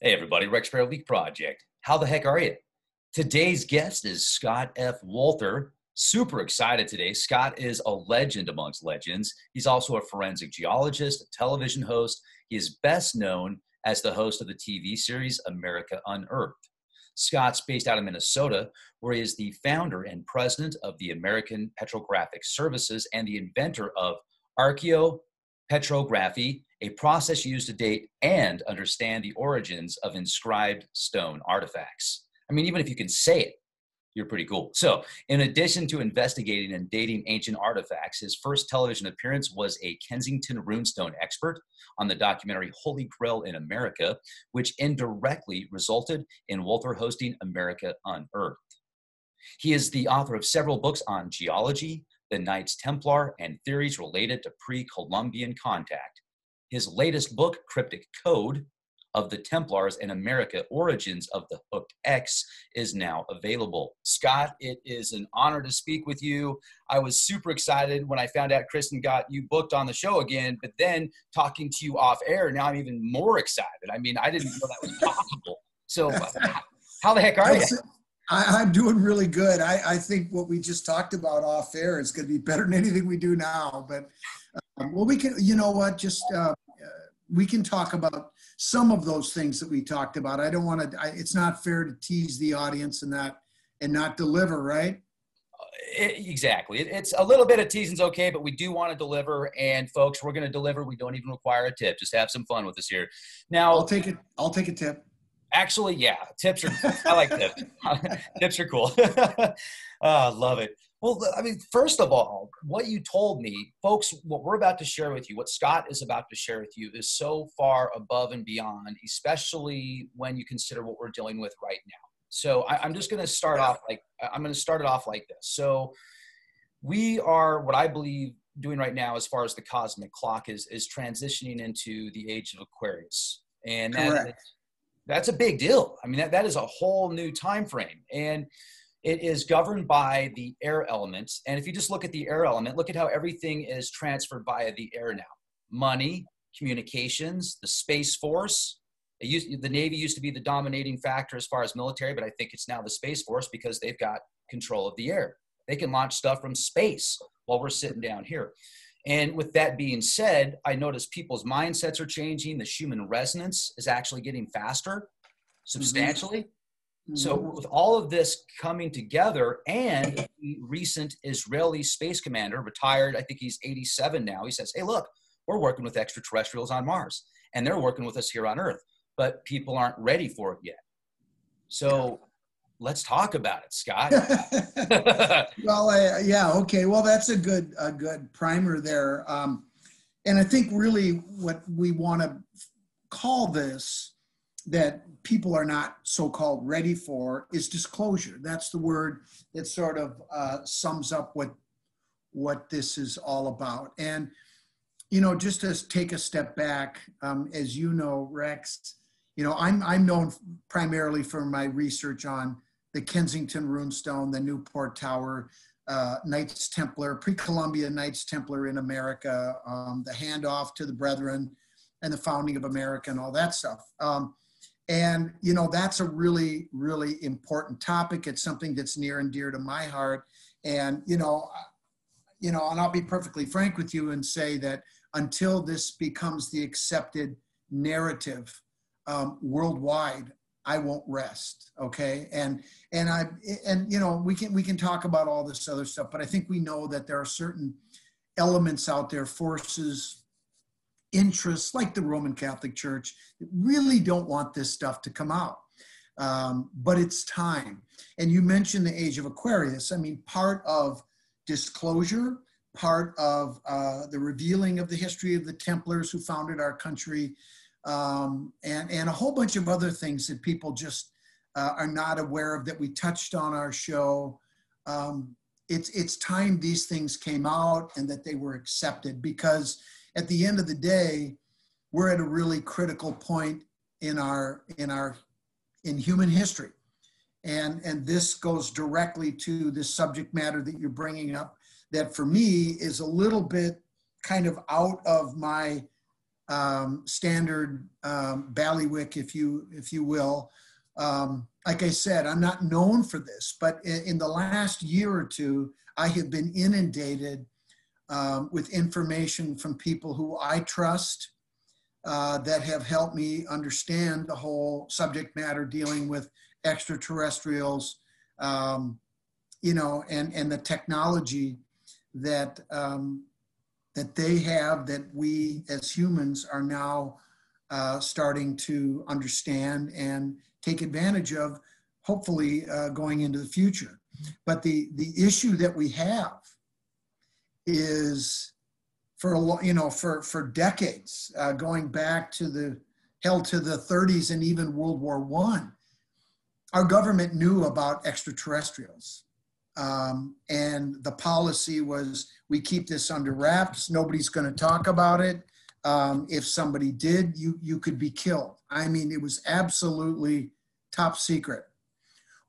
Hey everybody, Rex Sparrow Leak Project. How the heck are you? Today's guest is Scott F. Wolter. Super excited today. Scott is a legend amongst legends. He's also a forensic geologist, a television host. He is best known as the host of the TV series America Unearthed. Scott's based out of Minnesota, where he is the founder and president of the American Petrographic Services and the inventor of petrography, a process used to date and understand the origins of inscribed stone artifacts. I mean, even if you can say it, you're pretty cool. So, in addition to investigating and dating ancient artifacts, his first television appearance was a Kensington runestone expert on the documentary Holy Grail in America, which indirectly resulted in Wolter hosting America Unearthed. He is the author of several books on geology, the Knights Templar, and theories related to pre-Columbian contact. His latest book, Cryptic Code of the Templars in America, Origins of the Hooked X, is now available. Scott, it is an honor to speak with you. I was super excited when I found out Kristen got you booked on the show again, but then talking to you off air, now I'm even more excited. I mean, I didn't know that was possible. So how the heck are you? I'm doing really good. I think what we just talked about off air is going to be better than anything we do now. But well, we can, you know what, just we can talk about some of those things that we talked about. I don't want to, it's not fair to tease the audience and not deliver, right? Exactly. It's a little bit of teasing's okay, but we do want to deliver. And folks, we're going to deliver. We don't even require a tip. Just have some fun with us here. Now, I'll take a tip. Actually, yeah, tips are, I like tips. Tips are cool. Love it. Well, I mean, first of all, what you told me, folks, what we're about to share with you, what Scott is about to share with you is so far above and beyond, especially when you consider what we're dealing with right now. So I'm just going to start off I'm going to start it off like this. So we are, what I believe, doing right now as far as the cosmic clock is transitioning into the age of Aquarius. And that's a big deal. I mean, that is a whole new time frame, and it is governed by the air elements. And if you just look at the air element, look at how everything is transferred via the air now. Money, communications, the Space Force. The Navy used to be the dominating factor as far as military, but I think it's now the Space Force because they've got control of the air. They can launch stuff from space while we're sitting down here. And with that being said, I notice people's mindsets are changing. The Schumann resonance is actually getting faster, substantially. Mm-hmm. So with all of this coming together, and the recent Israeli space commander, retired, I think he's 87 now, he says, hey, look, we're working with extraterrestrials on Mars, and they're working with us here on Earth, but people aren't ready for it yet. So let's talk about it, Scott. Well, yeah, okay. Well, that's a good primer there. And I think really what we want to call this, that people are not so-called ready for, is disclosure. That's the word that sort of sums up what this is all about. And, you know, just to take a step back, as you know, Rex, you know, I'm known primarily for my research on the Kensington runestone, the Newport Tower, Knights Templar, pre-Columbian Knights Templar in America, the handoff to the Brethren, and the founding of America and all that stuff. And, you know, that's a really, really important topic. It's something that's near and dear to my heart. And, you know, and I'll be perfectly frank with you and say that until this becomes the accepted narrative worldwide, I won't rest. Okay. And you know, we can talk about all this other stuff, but I think we know that there are certain elements out there, forces, interests, like the Roman Catholic Church, that really don't want this stuff to come out. But it's time. And you mentioned the age of Aquarius. I mean, part of disclosure, part of the revealing of the history of the Templars who founded our country, and a whole bunch of other things that people just are not aware of that we touched on our show. It's time these things came out and that they were accepted, because at the end of the day, we're at a really critical point in human history. And this goes directly to this subject matter that you're bringing up, that for me is a little bit kind of out of my standard ballywick, if you will. Like I said, I'm not known for this, but in the last year or two, I have been inundated with information from people who I trust that have helped me understand the whole subject matter dealing with extraterrestrials, you know, and the technology that that they have, that we as humans are now starting to understand and take advantage of, hopefully going into the future. But the issue that we have is for decades, going back to the 30s and even World War I, our government knew about extraterrestrials. And the policy was, we keep this under wraps. Nobody's going to talk about it. If somebody did, you could be killed. I mean, it was absolutely top secret.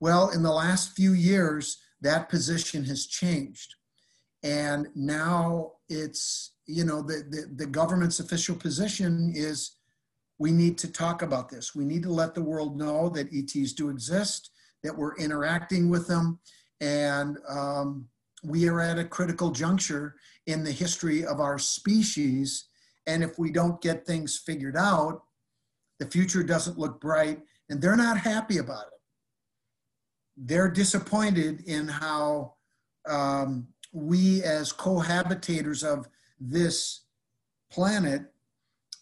Well, in the last few years, that position has changed. And now it's, you know, the government's official position is, we need to talk about this. We need to let the world know that ETs do exist, that we're interacting with them. And we are at a critical juncture in the history of our species. And if we don't get things figured out, the future doesn't look bright, and they're not happy about it. They're disappointed in how we as cohabitators of this planet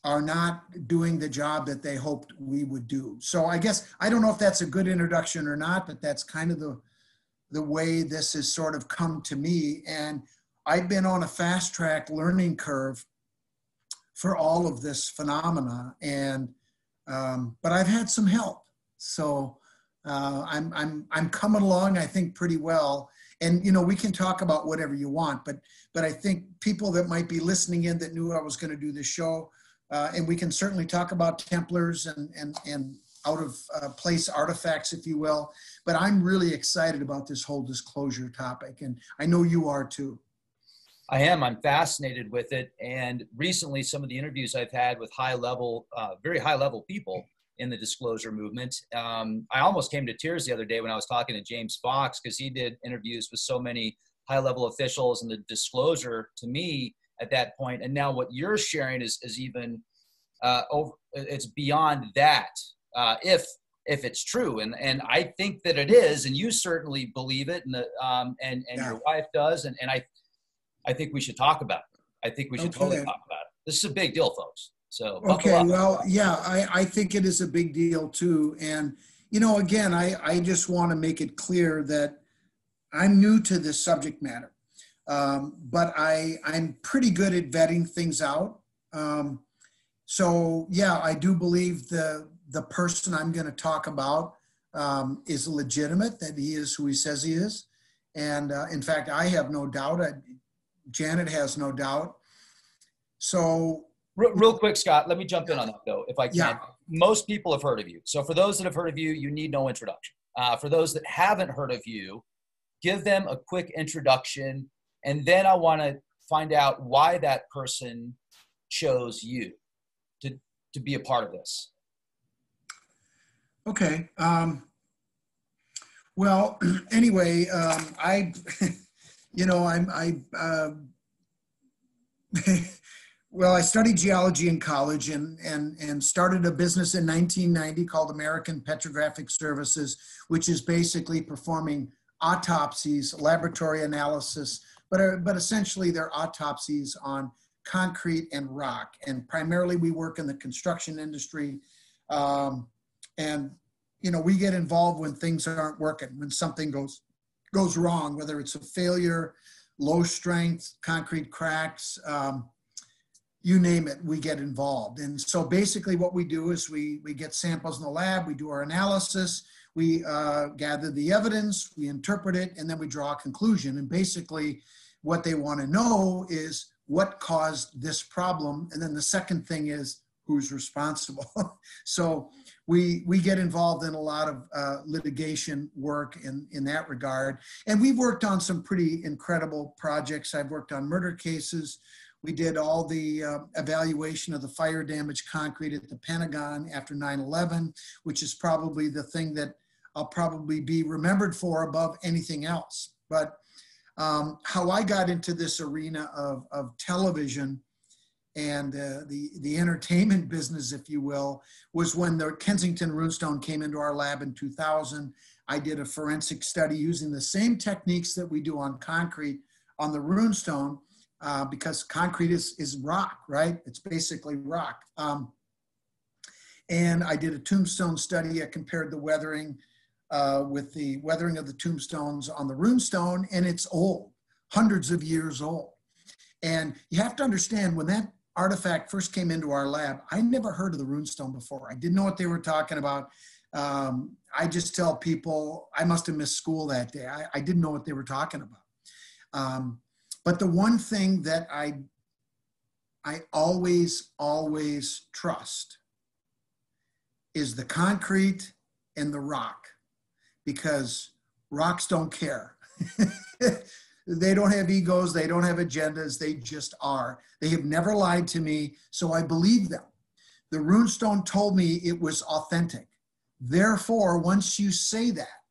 are not doing the job that they hoped we would do. So I guess, I don't know if that's a good introduction or not, but that's kind of the way this has sort of come to me. And I've been on a fast track learning curve for all of this phenomena. And, but I've had some help. So I'm coming along, I think, pretty well. And, you know, we can talk about whatever you want, but I think people that might be listening in that knew I was going to do this show, and we can certainly talk about Templars and out of place artifacts, if you will. But I'm really excited about this whole disclosure topic, and I know you are too. I am. I'm fascinated with it. And recently, some of the interviews I've had with very high level people in the disclosure movement. I almost came to tears the other day when I was talking to James Fox, because he did interviews with so many high level officials, and the disclosure to me at that point. And now what you're sharing is even it's beyond that. If it's true, and I think that it is, and you certainly believe it, and yeah. Your wife does, and I think we should talk about it. I think we should totally talk about it. This is a big deal, folks. So okay, well, yeah, I think it is a big deal too. And, you know, again, I just want to make it clear that I'm new to this subject matter, but I'm pretty good at vetting things out. So yeah, I do believe the person I'm going to talk about is legitimate, that he is who he says he is. And in fact, I have no doubt. Janet has no doubt. So real quick, Scott, let me jump in on that though, if I can. Yeah. Most people have heard of you. So for those that have heard of you, you need no introduction. For those that haven't heard of you, give them a quick introduction. And then I want to find out why that person chose you to be a part of this. Okay. Well, anyway, well, I studied geology in college and started a business in 1990 called American Petrographic Services, which is basically performing autopsies, laboratory analysis, but essentially they're autopsies on concrete and rock. And primarily we work in the construction industry. And, you know, we get involved when things aren't working, when something goes wrong, whether it's a failure, low strength, concrete cracks, you name it, we get involved. And so basically what we do is we get samples in the lab, we do our analysis, we gather the evidence, we interpret it, and then we draw a conclusion. And basically what they want to know is what caused this problem. And then the second thing is who's responsible. So we get involved in a lot of litigation work in that regard. And we've worked on some pretty incredible projects. I've worked on murder cases. We did all the evaluation of the fire damage concrete at the Pentagon after 9/11, which is probably the thing that I'll probably be remembered for above anything else. But how I got into this arena of television and the entertainment business, if you will, was when the Kensington runestone came into our lab in 2000. I did a forensic study using the same techniques that we do on concrete on the runestone, because concrete is rock, right? It's basically rock. And I did a tombstone study. I compared the weathering with the weathering of the tombstones on the runestone, and it's old, hundreds of years old. And you have to understand, when that artifact first came into our lab, I never heard of the runestone before. I didn't know what they were talking about. I just tell people I must have missed school that day. I didn't know what they were talking about. But the one thing that I always trust is the concrete and the rock, because rocks don't care. They don't have egos. They don't have agendas. They just are. They have never lied to me, so I believe them. The runestone told me it was authentic. Therefore, once you say that,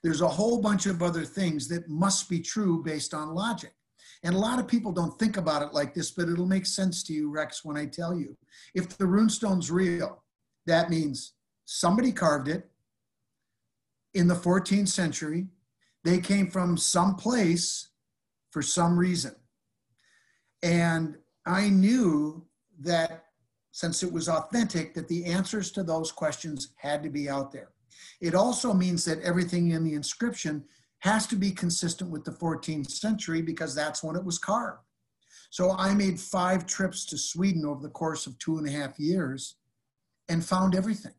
there's a whole bunch of other things that must be true based on logic. And a lot of people don't think about it like this, but it'll make sense to you, Rex, when I tell you. If the runestone's real, that means somebody carved it in the 14th century. They came from some place for some reason. And I knew that since it was authentic, that the answers to those questions had to be out there. It also means that everything in the inscription has to be consistent with the 14th century, because that's when it was carved. So I made 5 trips to Sweden over the course of 2.5 years and found everything.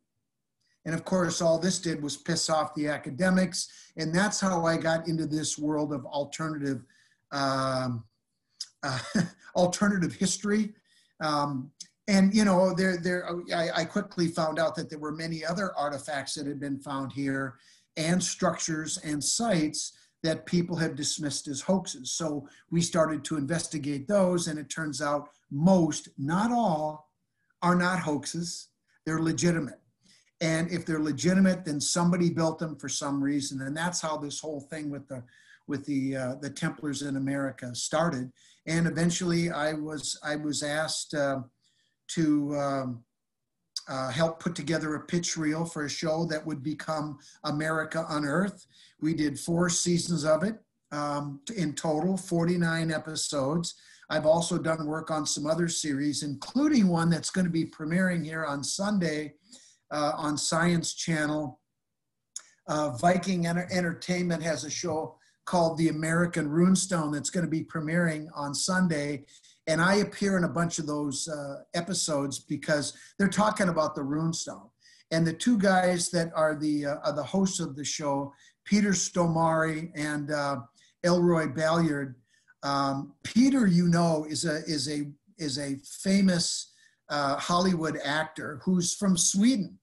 And of course, all this did was piss off the academics. And that's how I got into this world of alternative history. And you know, I quickly found out that there were many other artifacts that had been found here, and structures and sites that people have dismissed as hoaxes. So we started to investigate those, and it turns out most, not all, are not hoaxes. They're legitimate. And if they're legitimate, then somebody built them for some reason. And that's how this whole thing with the Templars in America started. And eventually I was asked to help put together a pitch reel for a show that would become America Unearthed. We did 4 seasons of it, in total, 49 episodes. I've also done work on some other series, including one that's going to be premiering here on Sunday on Science Channel. Viking Entertainment has a show called The American Runestone that's going to be premiering on Sunday. And I appear in a bunch of those episodes because they're talking about the runestone. And the 2 guys that are the hosts of the show, Peter Stomari and Elroy Balliard. Peter, you know, is a famous Hollywood actor who's from Sweden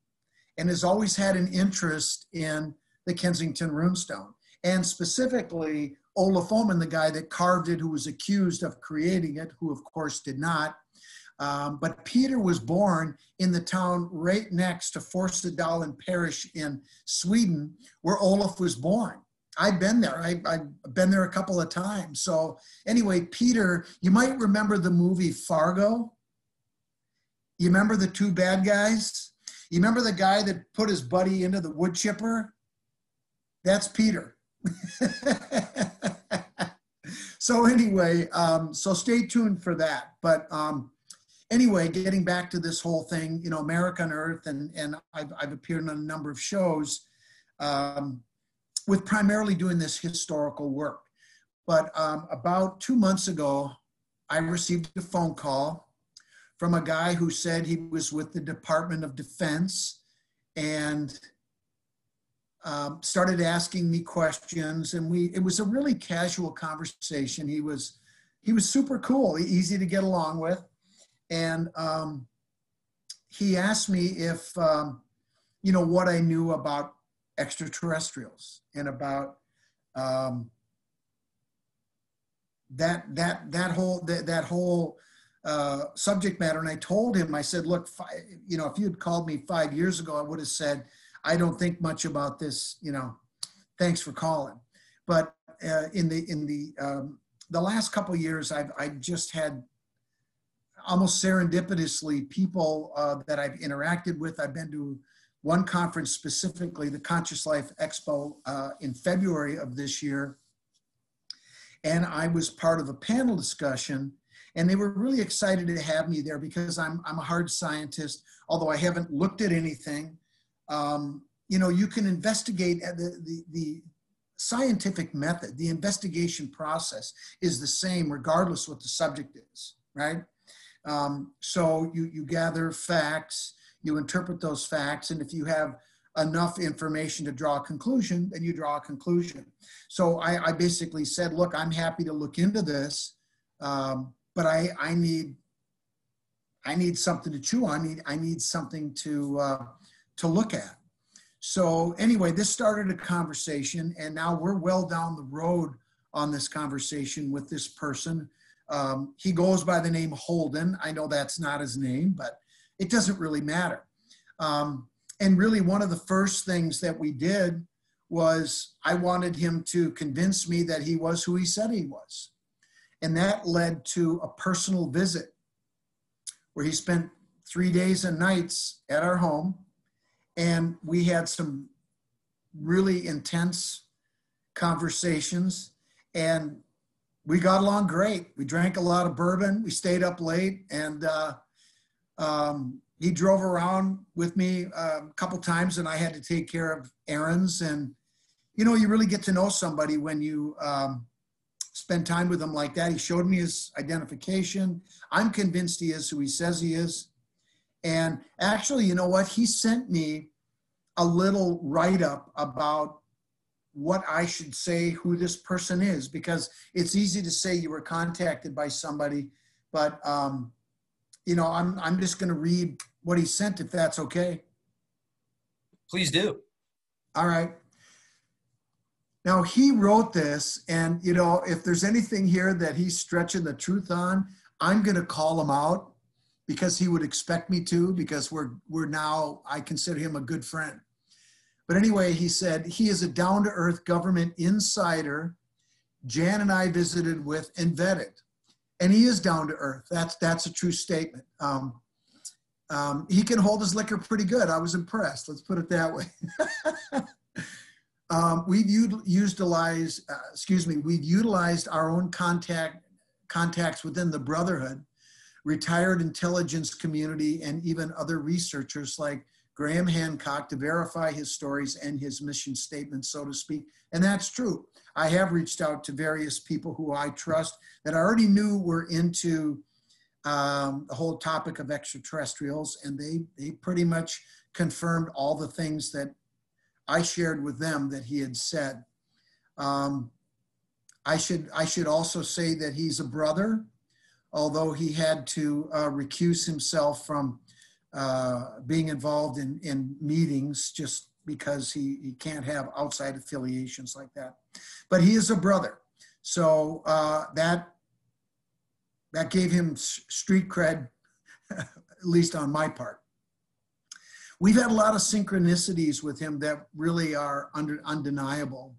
and has always had an interest in the Kensington runestone. And specifically, Olaf Oman, the guy that carved it, who was accused of creating it, who of course did not. But Peter was born in the town right next to Forsedalen parish in Sweden, where Olaf was born. I've been there. I've been there a couple of times. So anyway, Peter, you might remember the movie Fargo. You remember the 2 bad guys? You remember the guy that put his buddy into the wood chipper? That's Peter. So anyway, so stay tuned for that. But anyway, getting back to this whole thing, you know, America Unearthed, and I've appeared on a number of shows with primarily doing this historical work. But about 2 months ago, I received a phone call from a guy who said he was with the Department of Defense and started asking me questions, and it was a really casual conversation. He was super cool, easy to get along with. And he asked me if, you know, what I knew about extraterrestrials and about that whole subject matter. And I told him, I said, look, if you had called me 5 years ago, I would have said, I don't think much about this, thanks for calling. But in the last couple of years, I've just had almost serendipitously people that I've interacted with. I've been to one conference specifically, the Conscious Life Expo in February of this year. And I was part of a panel discussion, and they were really excited to have me there because I'm a hard scientist, although I haven't looked at anything. You can investigate the scientific method. The investigation process is the same regardless what the subject is, right? So you gather facts, you interpret those facts, and if you have enough information to draw a conclusion, then you draw a conclusion. So I basically said, look, I'm happy to look into this, but I need something to chew on. I need something to look at. So anyway, this started a conversation, and now we're well down the road on this conversation with this person. He goes by the name Holden. I know that's not his name, but it doesn't really matter. And really one of the first things that we did was I wanted him to convince me that he was who he said he was. And that led to a personal visit where he spent 3 days and nights at our home. And we had some really intense conversations, and we got along great. We drank a lot of bourbon. We stayed up late, and he drove around with me a couple times, and I had to take care of errands. And, you really get to know somebody when you spend time with him like that. He showed me his identification. I'm convinced he is who he says he is. And actually, you know what? He sent me a little write-up about what I should say, who this person is, because it's easy to say you were contacted by somebody, but I'm just going to read what he sent, if that's okay. Please do. All right. Now he wrote this, and if there's anything here that he's stretching the truth on, I'm going to call him out because he would expect me to, because we're now, I consider him a good friend. But anyway, he said, he is a down-to-earth government insider Jan and I visited with and vetted. And he is down to earth. That's a true statement. He can hold his liquor pretty good. I was impressed. Let's put it that way. We've utilized our own contacts within the Brotherhood, retired intelligence community, and even other researchers like Graham Hancock to verify his stories and his mission statement, so to speak. And that's true. I have reached out to various people who I trust that I already knew were into the whole topic of extraterrestrials, and they pretty much confirmed all the things that I shared with them that he had said. I should also say that he's a brother, although he had to recuse himself from being involved in meetings just because he can't have outside affiliations like that. But he is a brother. So that gave him street cred, at least on my part. We've had a lot of synchronicities with him that really are undeniable,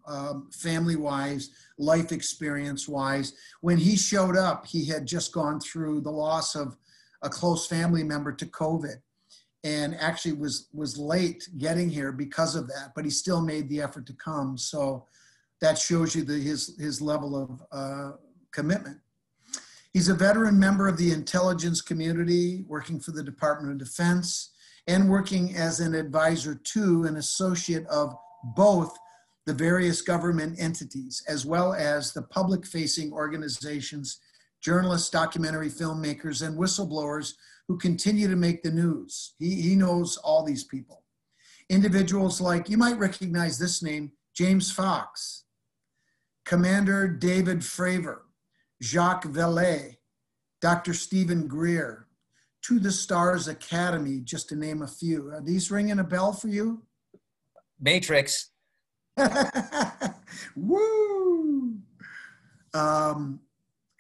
family-wise, life experience-wise. When he showed up, he had just gone through the loss of a close family member to COVID, and actually was late getting here because of that, but he still made the effort to come. So that shows you his level of commitment. He's a veteran member of the intelligence community, working for the Department of Defense, and working as an advisor to an associate of both the various government entities, as well as the public-facing organizations, journalists, documentary filmmakers, and whistleblowers who continue to make the news. He knows all these people. Individuals like, you might recognize this name, James Fox, Commander David Fravor, Jacques Vallée, Dr. Stephen Greer, To the Stars Academy, just to name a few. Are these ringing a bell for you? Matrix. Woo!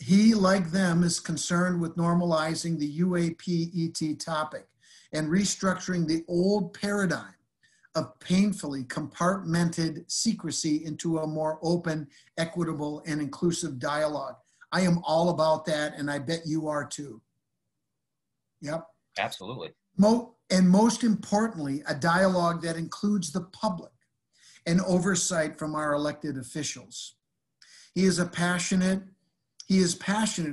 He, like them, is concerned with normalizing the UAP-ET topic and restructuring the old paradigm of painfully compartmented secrecy into a more open, equitable, and inclusive dialogue. I am all about that, and I bet you are too. Yep. Absolutely. And most importantly, a dialogue that includes the public and oversight from our elected officials. He is passionate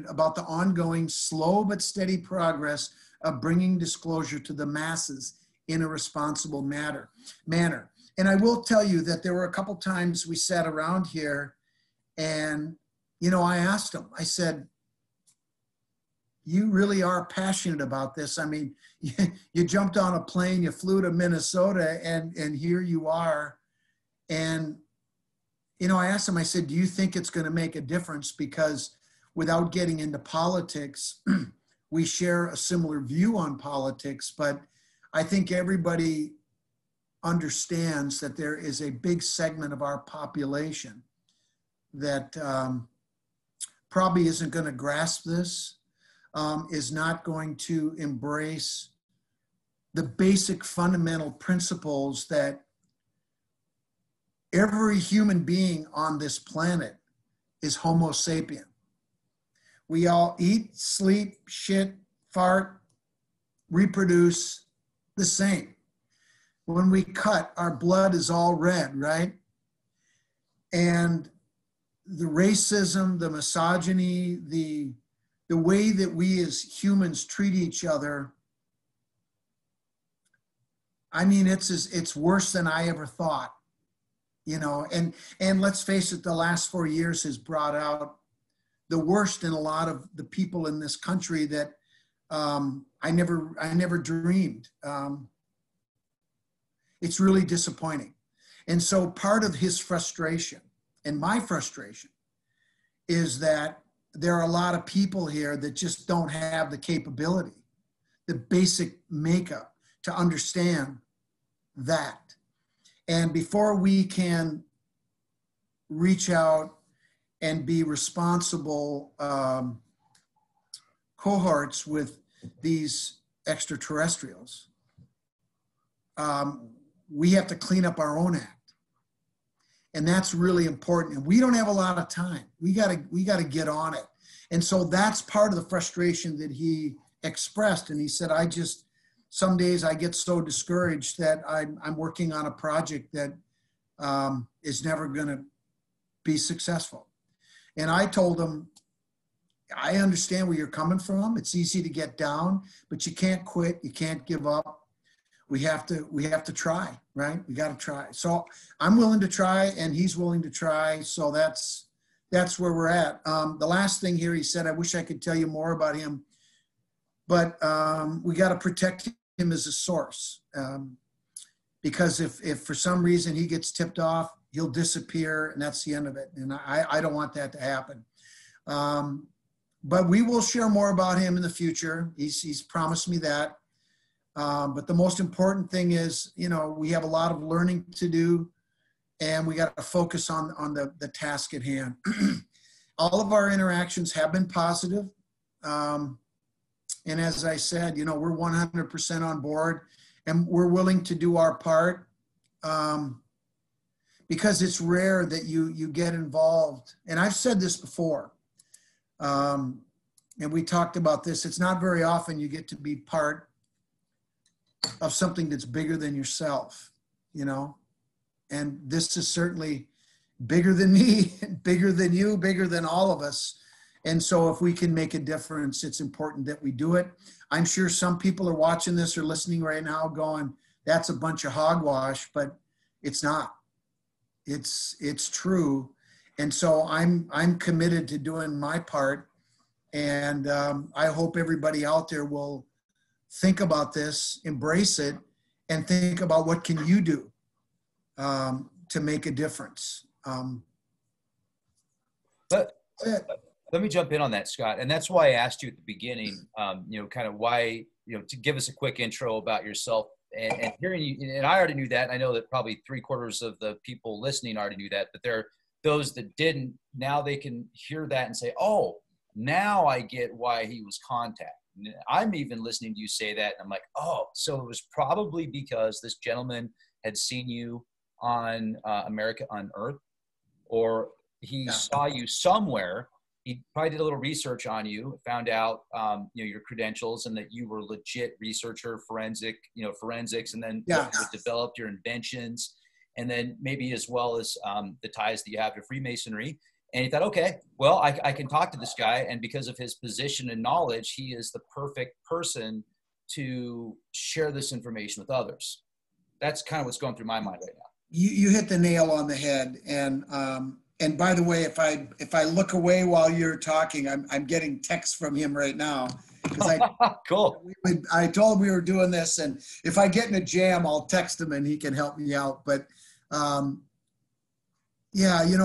about the ongoing slow but steady progress of bringing disclosure to the masses in a responsible manner. And I will tell you that there were a couple times we sat around here and, you know, I asked him, I said, you really are passionate about this. I mean, you jumped on a plane, you flew to Minnesota, and here you are. And, you know, I asked him, I said, do you think it's going to make a difference? Because without getting into politics, we share a similar view on politics, but I think everybody understands that there is a big segment of our population that probably isn't going to grasp this, is not going to embrace the basic fundamental principles that every human being on this planet is Homo sapien. We all eat, sleep, shit, fart, reproduce the same. When we cut, our blood is all red, right? And the racism, the misogyny, the way that we as humans treat each other, I mean, it's worse than I ever thought, you know, and let's face it, the last 4 years has brought out the worst in a lot of the people in this country that I never dreamed. It's really disappointing. And so part of his frustration and my frustration is that there are a lot of people here that just don't have the capability, the basic makeup to understand that. And before we can reach out and be responsible cohorts with these extraterrestrials, we have to clean up our own act. And that's really important. And we don't have a lot of time. We gotta get on it. And so that's part of the frustration that he expressed. And he said, some days I get so discouraged that I'm working on a project that is never gonna be successful. And I told him, I understand where you're coming from. It's easy to get down, but you can't quit. You can't give up. We have to try, right? We got to try. So I'm willing to try, and he's willing to try. So that's where we're at. The last thing here, he said, I wish I could tell you more about him, but we got to protect him as a source, because if for some reason he gets tipped off, he'll disappear, and that's the end of it. And I don't want that to happen. But we will share more about him in the future. He's promised me that. But the most important thing is, you know, we have a lot of learning to do, and we got to focus on the task at hand. All of our interactions have been positive. And as I said, you know, we're 100% on board, and we're willing to do our part, because it's rare that you get involved. And I've said this before, and we talked about this. It's not very often you get to be part of something that's bigger than yourself, you know, and this is certainly bigger than me, bigger than you, bigger than all of us. And so if we can make a difference, it's important that we do it. I'm sure some people are watching this or listening right now going, that's a bunch of hogwash, but it's not. It's true. And so I'm committed to doing my part. And I hope everybody out there will think about this, embrace it, and think about what can you do to make a difference. Let me jump in on that, Scott. And that's why I asked you at the beginning, you know, kind of why, you know, to give us a quick intro about yourself. And hearing you, and I already knew that. I know that probably 3/4 of the people listening already knew that, but there are those that didn't. Now they can hear that and say, oh, Now I get why he was contacted. I'm even listening to you say that, and I'm like, oh, so it was probably because this gentleman had seen you on America Unearthed, or he saw you somewhere. He probably did a little research on you, found out your credentials, and that you were legit researcher, forensics, and then developed your inventions, and then maybe as well as the ties that you have to Freemasonry. And he thought, okay, well, I can talk to this guy, and because of his position and knowledge, he is the perfect person to share this information with others. That's kind of what's going through my mind right now. You hit the nail on the head, and by the way, if I look away while you're talking, I'm getting texts from him right now, because cool. I told him we were doing this, and if I get in a jam, I'll text him and he can help me out. But yeah, and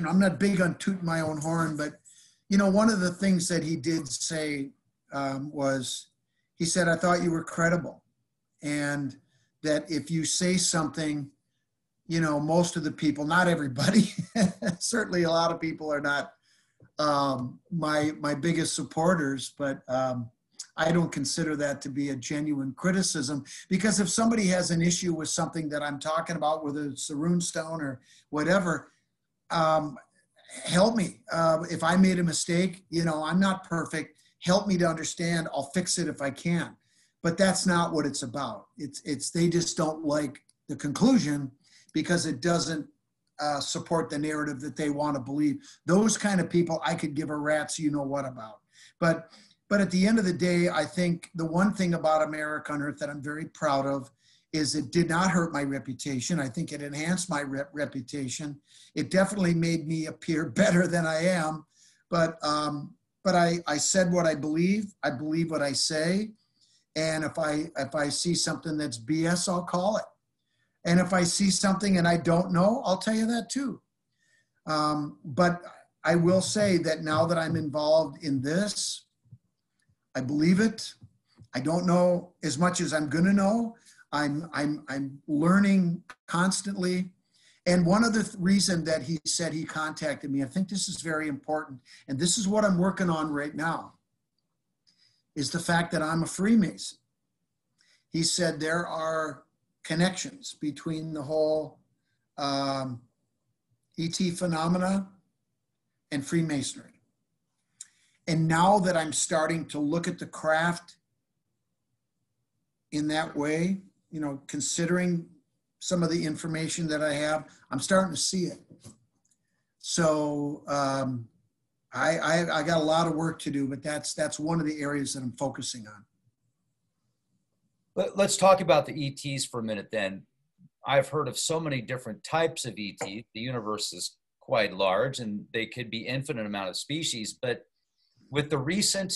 I'm not big on tooting my own horn, but one of the things that he did say was, he said, I thought you were credible, and that if you say something, most of the people, not everybody, certainly a lot of people are not my biggest supporters, but I don't consider that to be a genuine criticism, because if somebody has an issue with something that I'm talking about, whether it's the runestone or whatever, help me. If I made a mistake, I'm not perfect. Help me to understand. I'll fix it if I can. But that's not what it's about. It's they just don't like the conclusion because it doesn't support the narrative that they want to believe. Those kind of people I could give a rat's what about. But at the end of the day, I think the one thing about America Unearthed that I'm very proud of is it did not hurt my reputation. I think it enhanced my reputation. It definitely made me appear better than I am. But I said what I believe. I believe what I say. And if I see something that's BS, I'll call it. And if I see something and I don't know, I'll tell you that too. But I will say that now that I'm involved in this, I believe it. I don't know as much as I'm going to know. I'm learning constantly. And one of the reason that he said he contacted me, I think this is very important, and this is what I'm working on right now, is the fact that I'm a Freemason. He said there are connections between the whole ET phenomena and Freemasonry. And now that I'm starting to look at the craft in that way, considering some of the information that I have, I'm starting to see it. So I got a lot of work to do, but that's one of the areas that I'm focusing on. Let's talk about the ETs for a minute then. I've heard of so many different types of ET. The universe is quite large and they could be infinite amount of species, but with the recent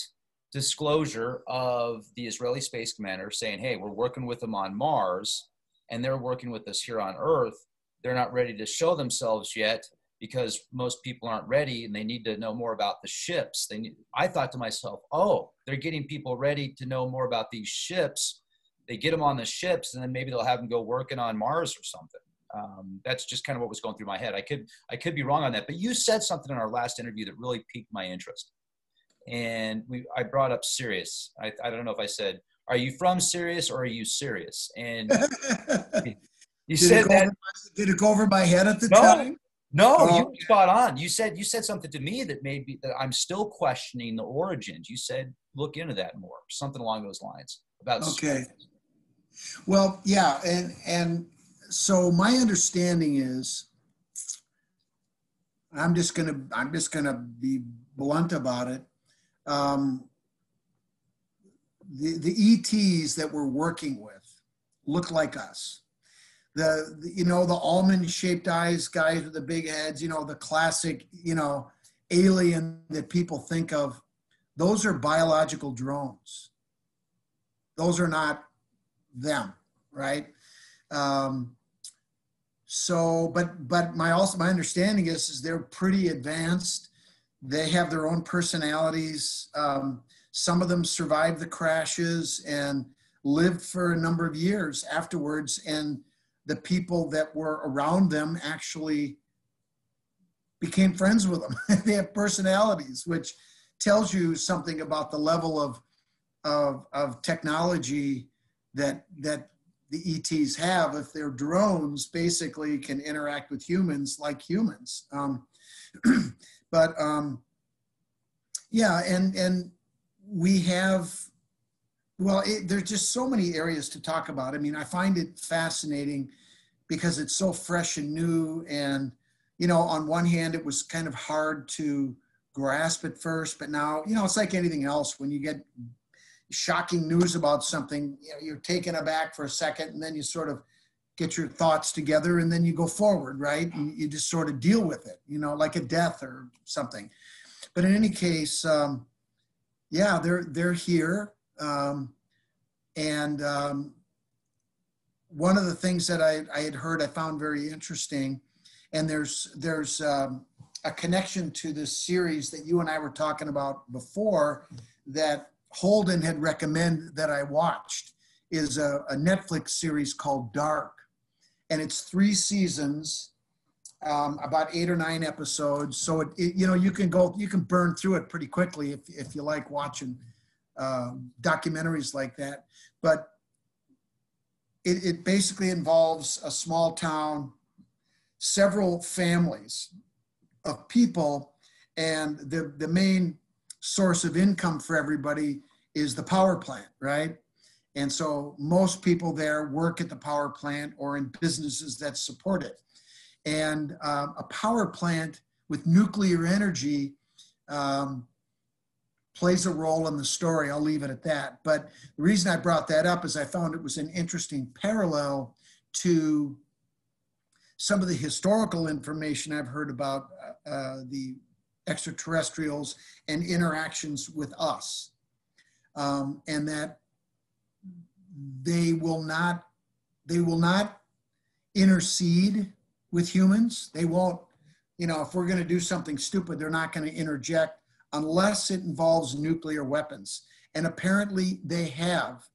disclosure of the Israeli space commander saying, hey, we're working with them on Mars and they're working with us here on Earth, they're not ready to show themselves yet because most people aren't ready and they need to know more about the ships. I thought to myself, oh, they're getting people ready to know more about these ships. They get them on the ships and then maybe they'll have them go working on Mars or something. That's just kind of what was going through my head. I could be wrong on that, but you said something in our last interview that really piqued my interest. And I brought up Sirius. I don't know if I said, are you from Sirius or are you serious? And you said that. Did it go over my head at the time? No, you were spot on. You said something to me that that I'm still questioning the origins. You said, look into that more, something along those lines about. Okay. Well, yeah. And so my understanding is, I'm just going to be blunt about it. The ETs that we're working with look like us. The almond-shaped eyes guys with the big heads, the classic, alien that people think of, those are biological drones. Those are not them, right? But my understanding is they're pretty advanced. They have their own personalities. Some of them survived the crashes and lived for a number of years afterwards. And the people that were around them actually became friends with them. They have personalities, which tells you something about the level of technology that the ETs have. If they're drones, basically can interact with humans like humans. But yeah, and we have, well, there's just so many areas to talk about. I mean, I find it fascinating because it's so fresh and new. And, you know, on one hand, it was kind of hard to grasp at first, but now, you know, it's like anything else. When you get shocking news about something, you know, you're taken aback for a second, and then you sort of get your thoughts together, and then you go forward, right? And you just sort of deal with it, you know, like a death or something. But in any case, yeah, they're here. One of the things that I had heard, I found very interesting, and there's a connection to this series that you and I were talking about before that Holden had recommended that I watched, is a Netflix series called Dark. And it's 3 seasons, about 8 or 9 episodes. So it you know, you can burn through it pretty quickly if you like watching documentaries like that. But it basically involves a small town, several families of people, and the main source of income for everybody is the power plant, right? And so most people there work at the power plant or in businesses that support it. And a power plant with nuclear energy plays a role in the story. I'll leave it at that. But the reason I brought that up is I found it was an interesting parallel to some of the historical information I've heard about the extraterrestrials and interactions with us. And that they will not intercede with humans. They won't, you know, if we're going to do something stupid, they're not going to interject unless it involves nuclear weapons. And apparently they have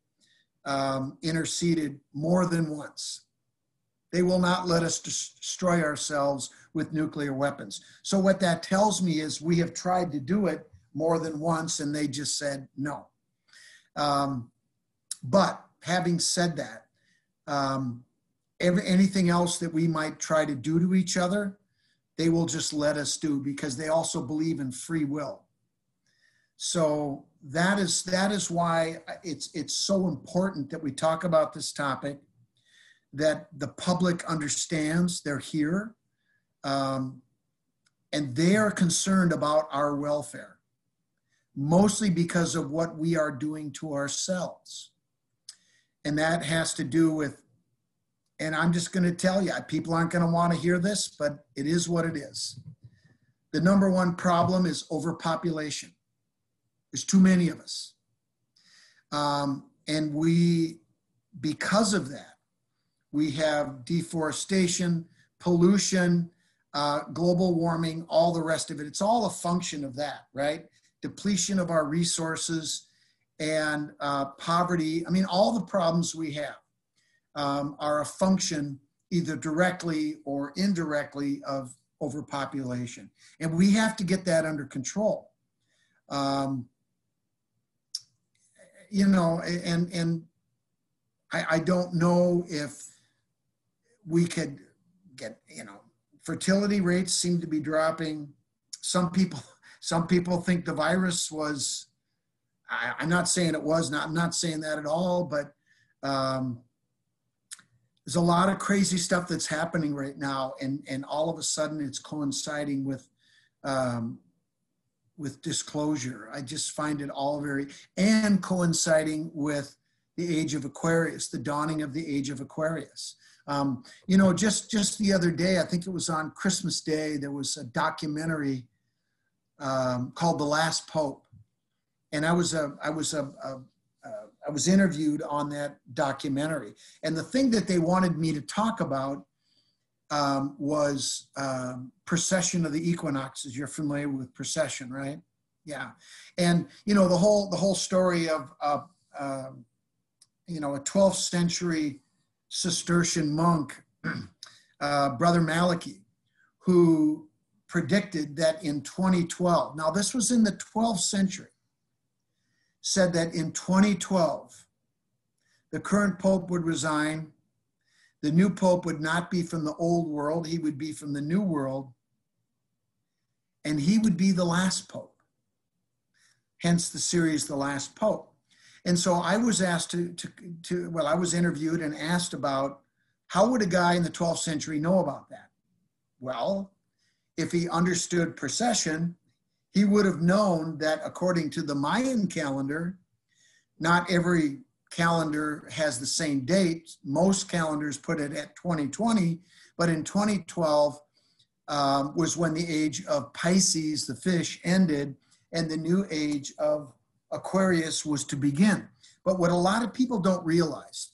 interceded more than once. They will not let us destroy ourselves with nuclear weapons. So what that tells me is we have tried to do it more than once, and they just said no. But having said that, anything else that we might try to do to each other, they will just let us do, because they also believe in free will. So that is why it's so important that we talk about this topic, that the public understands they're here, and they are concerned about our welfare, mostly because of what we are doing to ourselves. And that has to do with, and I'm just going to tell you, people aren't going to want to hear this, but it is what it is. The number one problem is overpopulation. There's too many of us. And because of that, we have deforestation, pollution, global warming, all the rest of it. It's all a function of that, right? Depletion of our resources and poverty. I mean, all the problems we have are a function, either directly or indirectly, of overpopulation. And we have to get that under control. You know, and I don't know if we could get, you know, fertility rates seem to be dropping. Some people think the virus was, I'm not saying it was, I'm not saying that at all, but there's a lot of crazy stuff that's happening right now, and all of a sudden it's coinciding with disclosure. I just find it all and coinciding with the age of Aquarius, the dawning of the age of Aquarius. You know, just the other day, I think it was on Christmas Day, there was a documentary called The Last Pope. And I was interviewed on that documentary. And the thing that they wanted me to talk about was precession of the equinoxes. You're familiar with precession, right? Yeah. And, you know, the whole story of, you know, a 12th century Cistercian monk, Brother Malachy, who predicted that in 2012, now this was in the 12th century, said that in 2012, the current Pope would resign. The new Pope would not be from the old world. He would be from the new world. And he would be the last Pope. Hence the series, The Last Pope. And so I was asked I was interviewed and asked about how would a guy in the 12th century know about that? Well, if he understood precession, he would have known that according to the Mayan calendar, not every calendar has the same date. Most calendars put it at 2020, but in 2012 was when the age of Pisces, the fish, ended, and the new age of Aquarius was to begin. But what a lot of people don't realize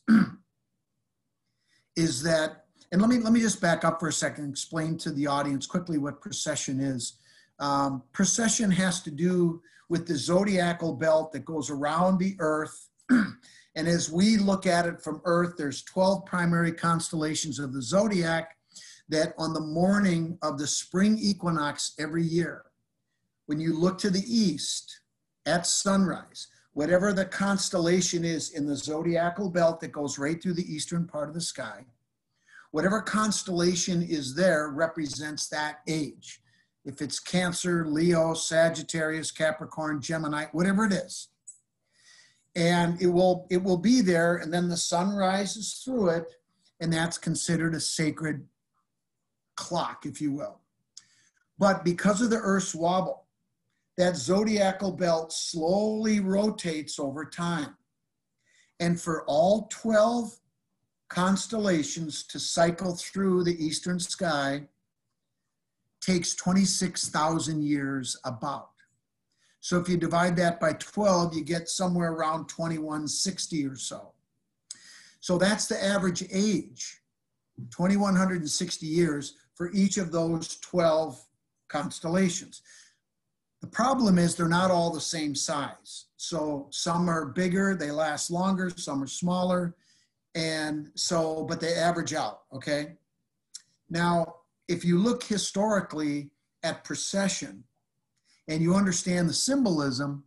is that, and let me just back up for a second and explain to the audience quickly what precession is. Precession has to do with the zodiacal belt that goes around the Earth. And as we look at it from Earth, there's 12 primary constellations of the zodiac that on the morning of the spring equinox every year, when you look to the east at sunrise, whatever the constellation is in the zodiacal belt that goes right through the eastern part of the sky, whatever constellation is there represents that age. If it's Cancer, Leo, Sagittarius, Capricorn, Gemini, whatever it is. And it will be there, and then the sun rises through it, and that's considered a sacred clock, if you will. But because of the Earth's wobble, that zodiacal belt slowly rotates over time. And for all 12 constellations to cycle through the eastern sky takes 26,000 years about. So if you divide that by 12, you get somewhere around 2160 or so. So that's the average age, 2160 years for each of those 12 constellations. The problem is they're not all the same size. So some are bigger, they last longer, some are smaller, and so, but they average out, okay? Now, if you look historically at precession and you understand the symbolism,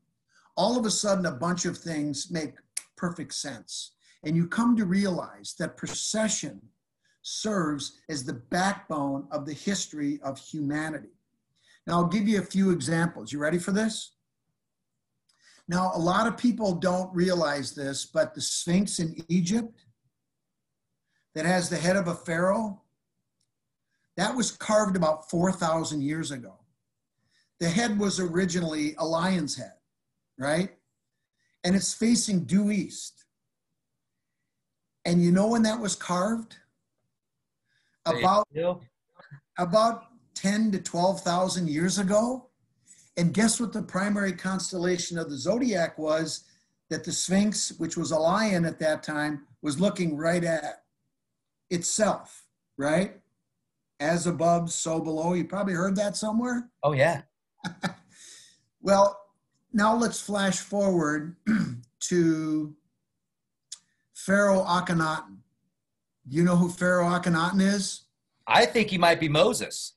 all of a sudden a bunch of things make perfect sense. And you come to realize that precession serves as the backbone of the history of humanity. Now, I'll give you a few examples. You ready for this? Now, a lot of people don't realize this, but the Sphinx in Egypt that has the head of a pharaoh, that was carved about 4,000 years ago. The head was originally a lion's head, right? And it's facing due east. And you know when that was carved? About 10 to 12,000 years ago. And guess what the primary constellation of the zodiac was that the Sphinx, which was a lion at that time, was looking right at itself, right? As above, so below. You probably heard that somewhere. Oh, yeah. Well, now let's flash forward to Pharaoh Akhenaten. Do you know who Pharaoh Akhenaten is? I think he might be Moses.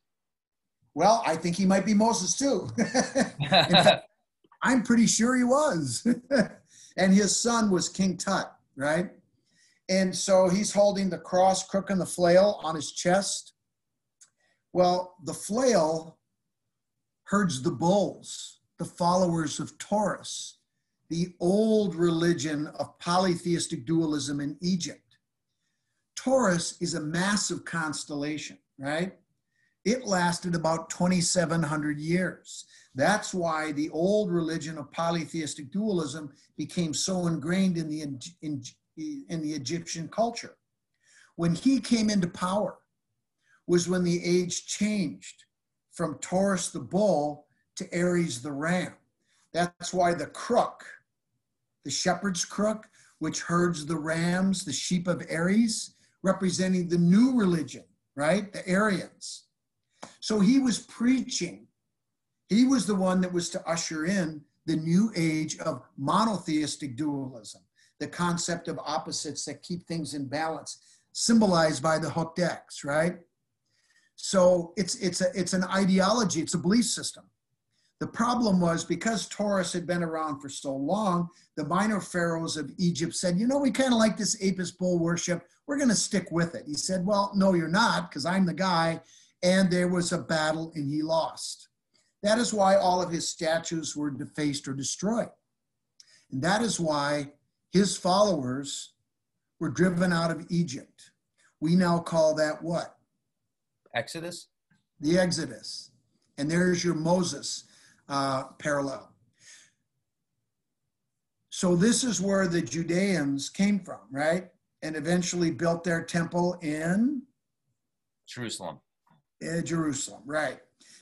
Well, I think he might be Moses too. In fact, I'm pretty sure he was. And his son was King Tut, right? And so he's holding the cross, crook, and the flail on his chest. Well, the flail herds the bulls, the followers of Taurus, the old religion of polytheistic dualism in Egypt. Taurus is a massive constellation, right? It lasted about 2,700 years. That's why the old religion of polytheistic dualism became so ingrained in the Egyptian culture. When he came into power was when the age changed from Taurus the bull to Aries the ram. That's why the crook, the shepherd's crook, which herds the rams, the sheep of Aries, representing the new religion, right? The Aryans. So he was preaching. He was the one that was to usher in the new age of monotheistic dualism, the concept of opposites that keep things in balance, symbolized by the hooked X, right? So it's an ideology, it's a belief system. The problem was because Taurus had been around for so long, the minor pharaohs of Egypt said, you know, we kind of like this Apis bull worship. We're going to stick with it. He said, well, no, you're not, because I'm the guy. And there was a battle and he lost. That is why all of his statues were defaced or destroyed. And that is why his followers were driven out of Egypt. We now call that what? Exodus? The Exodus. And there's your Moses parallel. So this is where the Judeans came from, right? And eventually built their temple in? Jerusalem. Jerusalem, right.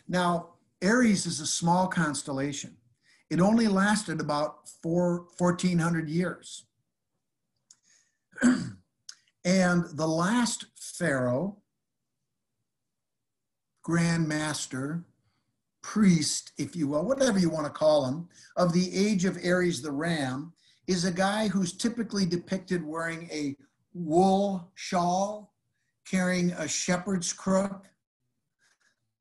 Now, Aries is a small constellation. It only lasted about 1,400 years. And the last pharaoh, grand master, priest, if you will, whatever you want to call him, of the age of Aries the ram, is a guy who's typically depicted wearing a wool shawl, carrying a shepherd's crook,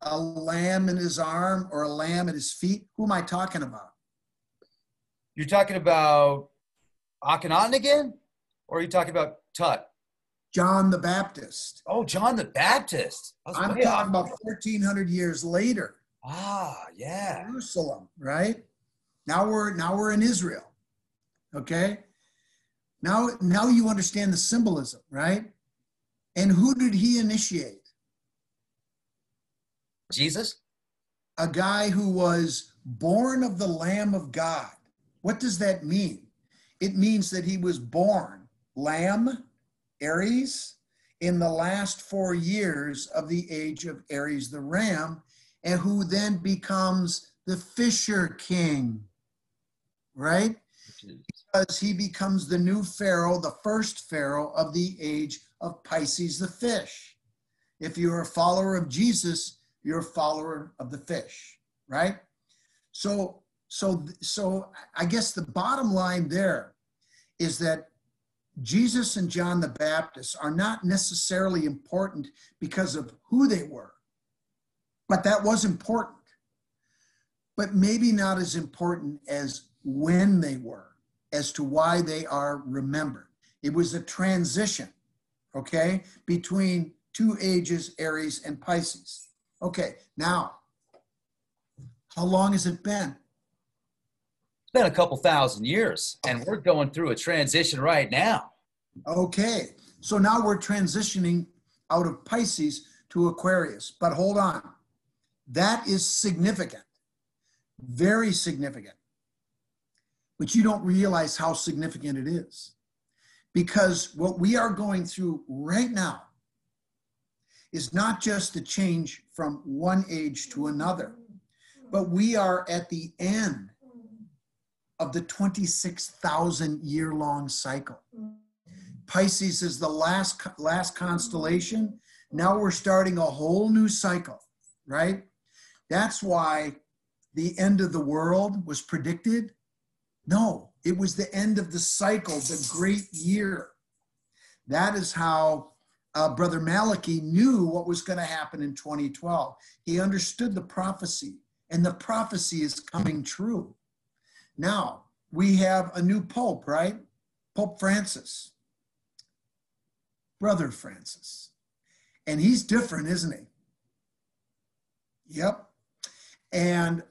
a lamb in his arm or a lamb at his feet. Who am I talking about? You're talking about Akhenaten again? Or are you talking about Tut? John the Baptist. Oh, John the Baptist. I'm talking about 1,400 years later. Ah, yeah. Jerusalem, right? Now we're in Israel. Okay? Now you understand the symbolism, right? And who did he initiate? Jesus? A guy who was born of the Lamb of God. What does that mean? It means that he was born, Lamb, Aries, in the last 4 years of the age of Aries the ram, and who then becomes the Fisher King, right? Because he becomes the new pharaoh, the first pharaoh of the age of Pisces the fish. If you're a follower of Jesus, you're a follower of the fish, right? So I guess the bottom line there is that Jesus and John the Baptist are not necessarily important because of who they were, but that was important, but maybe not as important as when they were, as to why they are remembered. It was a transition, okay, between two ages, Aries and Pisces. Okay, now, how long has it been? It's been a couple thousand years, and we're going through a transition right now. Okay, so now we're transitioning out of Pisces to Aquarius, but hold on. That is significant, very significant. But you don't realize how significant it is, because what we are going through right now is not just a change from one age to another, but we are at the end of the 26,000 year long cycle. Pisces is the last constellation. Now we're starting a whole new cycle, right? That's why the end of the world was predicted. No, it was the end of the cycle, the great year. That is how Brother Malachi knew what was going to happen in 2012. He understood the prophecy, and the prophecy is coming true. Now, we have a new pope, right? Pope Francis. Brother Francis. And he's different, isn't he? Yep. And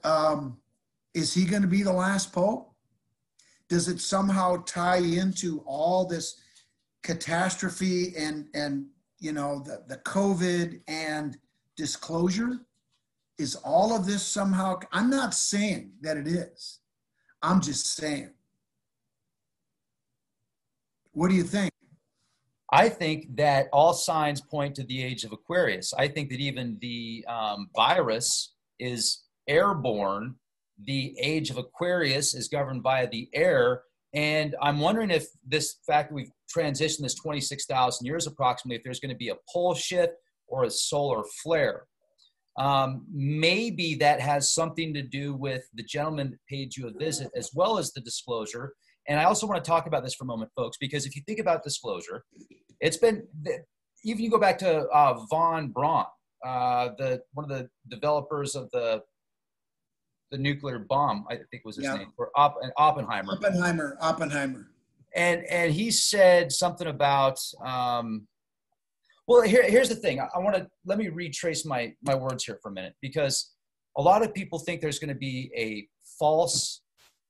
is he going to be the last pope? Does it somehow tie into all this catastrophe and you know, the COVID and disclosure? Is all of this somehow? I'm not saying that it is. I'm just saying. What do you think? I think that all signs point to the age of Aquarius. I think that even the virus is airborne. The age of Aquarius is governed by the air. And I'm wondering if this fact that we've transitioned this 26,000 years approximately, if there's going to be a pole shift or a solar flare. Maybe that has something to do with the gentleman that paid you a visit, as well as the disclosure. And I also want to talk about this for a moment, folks, because if you think about disclosure, it's been, even you go back to von Braun, one of the developers of the nuclear bomb, I think was his Yeah. name, or Oppenheimer. Oppenheimer. And he said something about, well, here's the thing. Let me retrace my words here for a minute, because a lot of people think there's going to be a false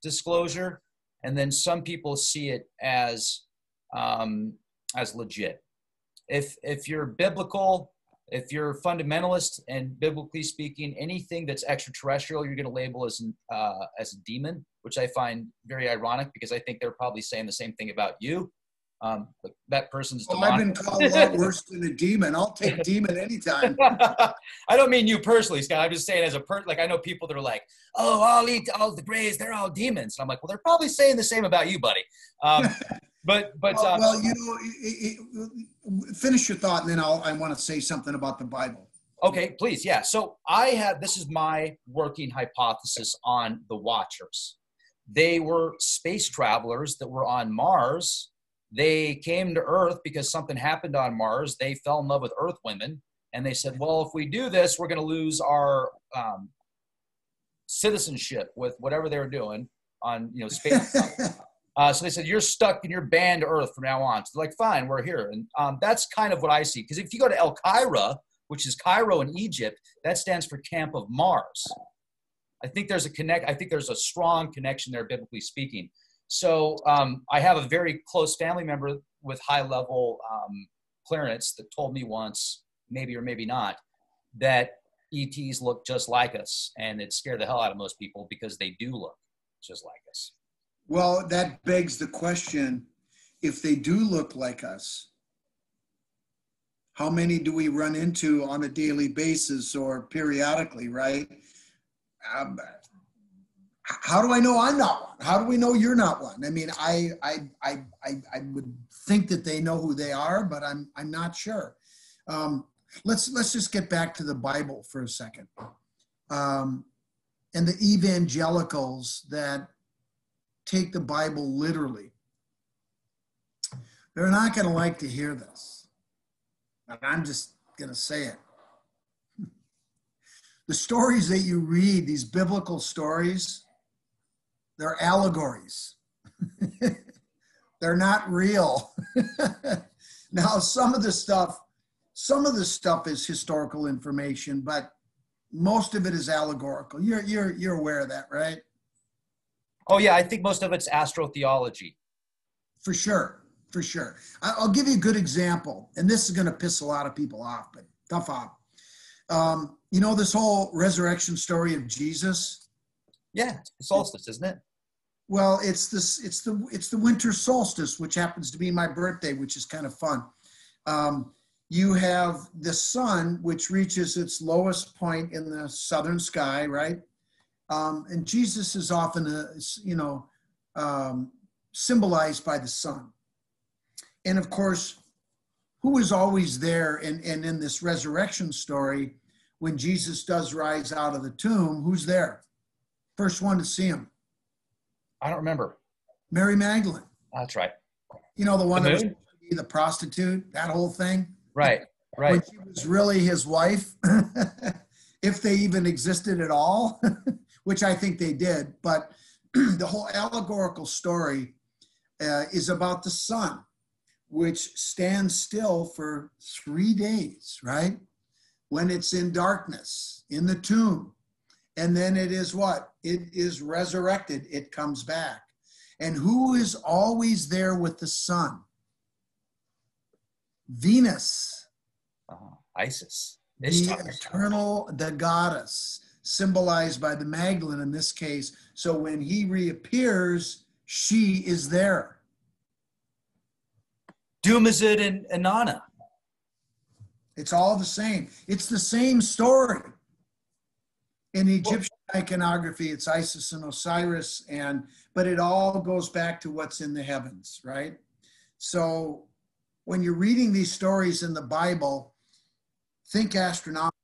disclosure, and then some people see it as legit. If you're biblical, if you're fundamentalist and biblically speaking, anything that's extraterrestrial, you're going to label as a demon, which I find very ironic, because I think they're probably saying the same thing about you. That person's demonic. I've been called a lot worse than a demon. I'll take demon anytime. I don't mean you personally, Scott. I'm just saying as a person. Like, I know people that are like, "Oh, I'll eat all the grays. They're all demons." And I'm like, well, they're probably saying the same about you, buddy. Well, finish your thought, and then I want to say something about the Bible. Okay, please. Yeah. So this is my working hypothesis on the Watchers. They were space travelers that were on Mars. They came to Earth because something happened on Mars. They fell in love with Earth women, and they said, well, if we do this, we're going to lose our citizenship with whatever they were doing on space. So they said, you're stuck and you're banned to Earth from now on. So they're like, fine, we're here. And that's kind of what I see. Because if you go to El Cairo, which is Cairo in Egypt, that stands for Camp of Mars. I think there's a strong connection there, biblically speaking. So I have a very close family member with high-level clearance that told me once, maybe or maybe not, that ETs look just like us. And it scared the hell out of most people because they do look just like us. Well, that begs the question, if they do look like us, how many do we run into on a daily basis or periodically, right? How do I know I'm not one? How do we know you're not one? I mean, I would think that they know who they are, but I'm not sure. Let's just get back to the Bible for a second. And the evangelicals that take the Bible literally, they're not going to like to hear this. And I'm just going to say it. The stories that you read, these biblical stories, they're allegories. They're not real. Now, some of the stuff is historical information, but most of it is allegorical. You're aware of that, right? Oh yeah, I think most of it's astrotheology. For sure. I'll give you a good example, and this is going to piss a lot of people off, but tough off. This whole resurrection story of Jesus? Yeah, it's the solstice, isn't it? Well, it's the winter solstice, which happens to be my birthday, which is kind of fun. You have the sun, which reaches its lowest point in the southern sky, right? And Jesus is often, symbolized by the sun. And of course, who is always there? And in this resurrection story, when Jesus does rise out of the tomb, who's there? First one to see him. I don't remember. Mary Magdalene. That's right. The one that was the prostitute, that whole thing. Right. When she was really his wife, if they even existed at all, which I think they did. But the whole allegorical story is about the sun, which stands still for 3 days, right? When it's in darkness, in the tomb. And then it is what? It is resurrected. It comes back. And who is always there with the sun? Venus. Isis. The goddess, symbolized by the Magdalene in this case. So when he reappears, she is there. Dumazid and Inanna. It's all the same. It's the same story. In Egyptian iconography, it's Isis and Osiris, but it all goes back to what's in the heavens, right? So when you're reading these stories in the Bible, think astronomical,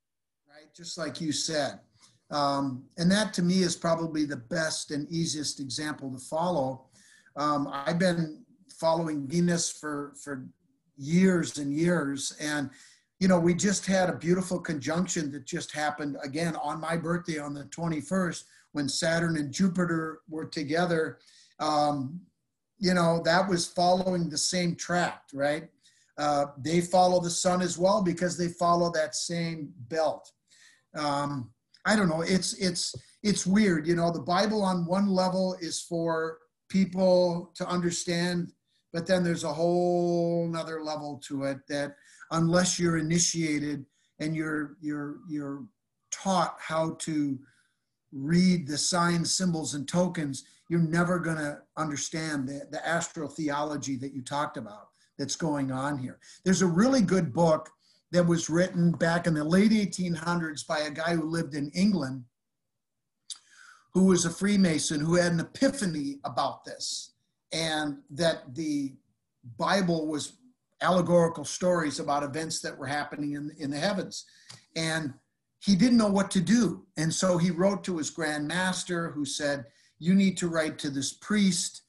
right? Just like you said. And that to me is probably the best and easiest example to follow. I've been following Venus for years and years, and you know, we just had a beautiful conjunction that just happened again on my birthday on the 21st when Saturn and Jupiter were together. You know, that was following the same track, right? They follow the sun as well because they follow that same belt. I don't know. It's weird. You know, the Bible on one level is for people to understand, but then there's a whole nother level to it that unless you're initiated and you're taught how to read the signs, symbols, and tokens, you're never going to understand the astrotheology that you talked about that's going on here. There's a really good book that was written back in the late 1800s by a guy who lived in England, who was a Freemason, who had an epiphany about this, and that the Bible was allegorical stories about events that were happening in the heavens. And he didn't know what to do. And so he wrote to his Grand Master, who said, you need to write to this priest.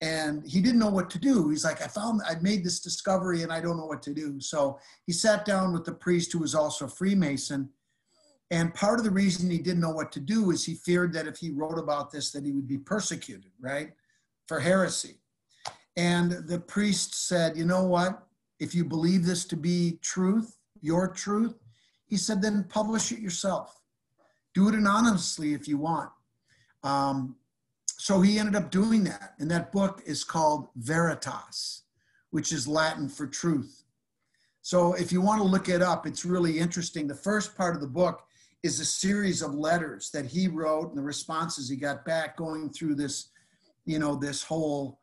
And he didn't know what to do. He's like, I've made this discovery and I don't know what to do. So he sat down with the priest, who was also a Freemason. And part of the reason he didn't know what to do is he feared that if he wrote about this, that he would be persecuted, right? For heresy. And the priest said, you know what? If you believe this to be truth, your truth, he said, then publish it yourself. Do it anonymously if you want. So he ended up doing that. And that book is called Veritas, which is Latin for truth. So if you want to look it up, it's really interesting. The first part of the book is a series of letters that he wrote and the responses he got back going through this, you know, this whole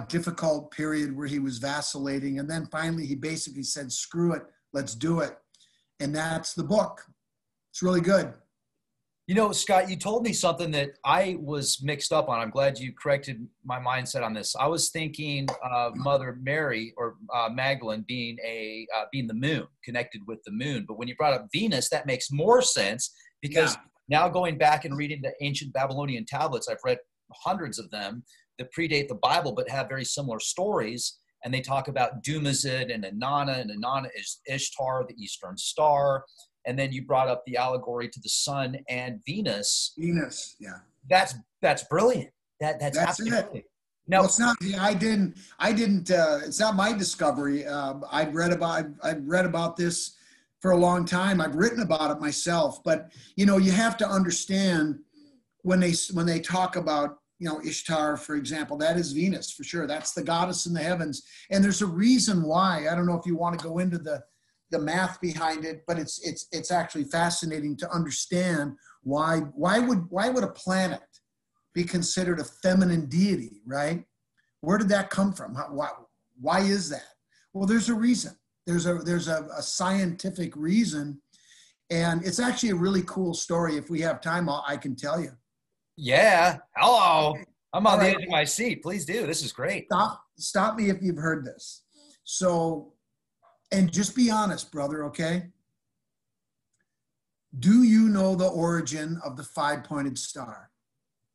difficult period where he was vacillating. And then finally he basically said, screw it, let's do it. And that's the book. It's really good. You know, Scott, you told me something that I was mixed up on. I'm glad you corrected my mindset on this. I was thinking of Mother Mary or Magdalene being the moon, connected with the moon. But when you brought up Venus, that makes more sense because now going back and reading the ancient Babylonian tablets, I've read hundreds of them that predate the Bible but have very similar stories. And they talk about Dumazid and Inanna is Ishtar, the Eastern Star. And then you brought up the allegory to the sun and Venus. Venus, yeah. That's brilliant. That's absolutely brilliant. No, well, it's not. I didn't. It's not my discovery. I've read about this for a long time. I've written about it myself. But you know, you have to understand when they talk about, you know, Ishtar, for example, that is Venus for sure. That's the goddess in the heavens, and there's a reason why. I don't know if you want to go into the math behind it, but it's actually fascinating to understand why would a planet be considered a feminine deity, right? Where did that come from? Why is that? Well, there's a reason. There's a scientific reason, and it's actually a really cool story. If we have time, I can tell you. Yeah. Hello. I'm on the edge of my seat. Please do. This is great. Stop me if you've heard this. So, and just be honest, brother, okay? Do you know the origin of the five-pointed star?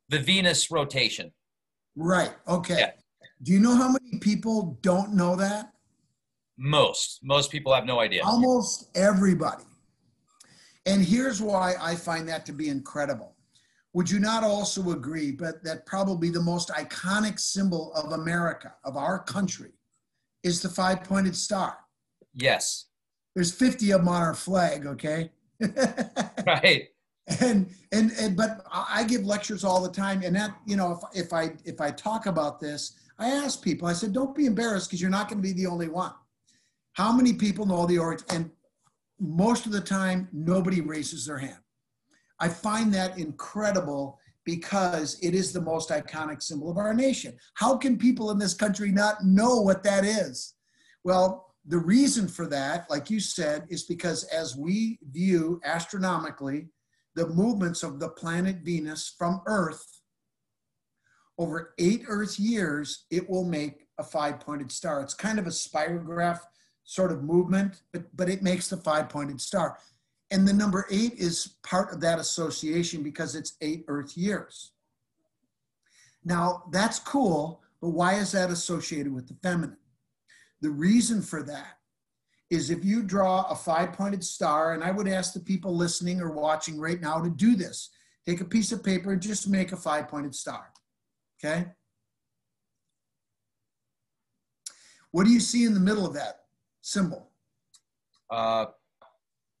The Venus rotation. Right, okay. Yeah. Do you know how many people don't know that? Most people have no idea. Almost everybody. And here's why I find that to be incredible. Would you not also agree, but that probably the most iconic symbol of America, of our country, is the five-pointed star? Yes. There's 50 of them on our flag, okay? Right. But I give lectures all the time, and that, you know, if I talk about this, I ask people, I said, don't be embarrassed because you're not going to be the only one. How many people know the origin? And most of the time, nobody raises their hand. I find that incredible because it is the most iconic symbol of our nation. How can people in this country not know what that is? Well, the reason for that, like you said, is because as we view astronomically the movements of the planet Venus from Earth, over 8 Earth years, it will make a five-pointed star. It's kind of a spirograph sort of movement, but it makes the five-pointed star. And the number 8 is part of that association because it's 8 Earth years. Now, that's cool, but why is that associated with the feminine? The reason for that is if you draw a 5-pointed star, and I would ask the people listening or watching right now to do this. Take a piece of paper and just make a 5-pointed star, okay? What do you see in the middle of that symbol?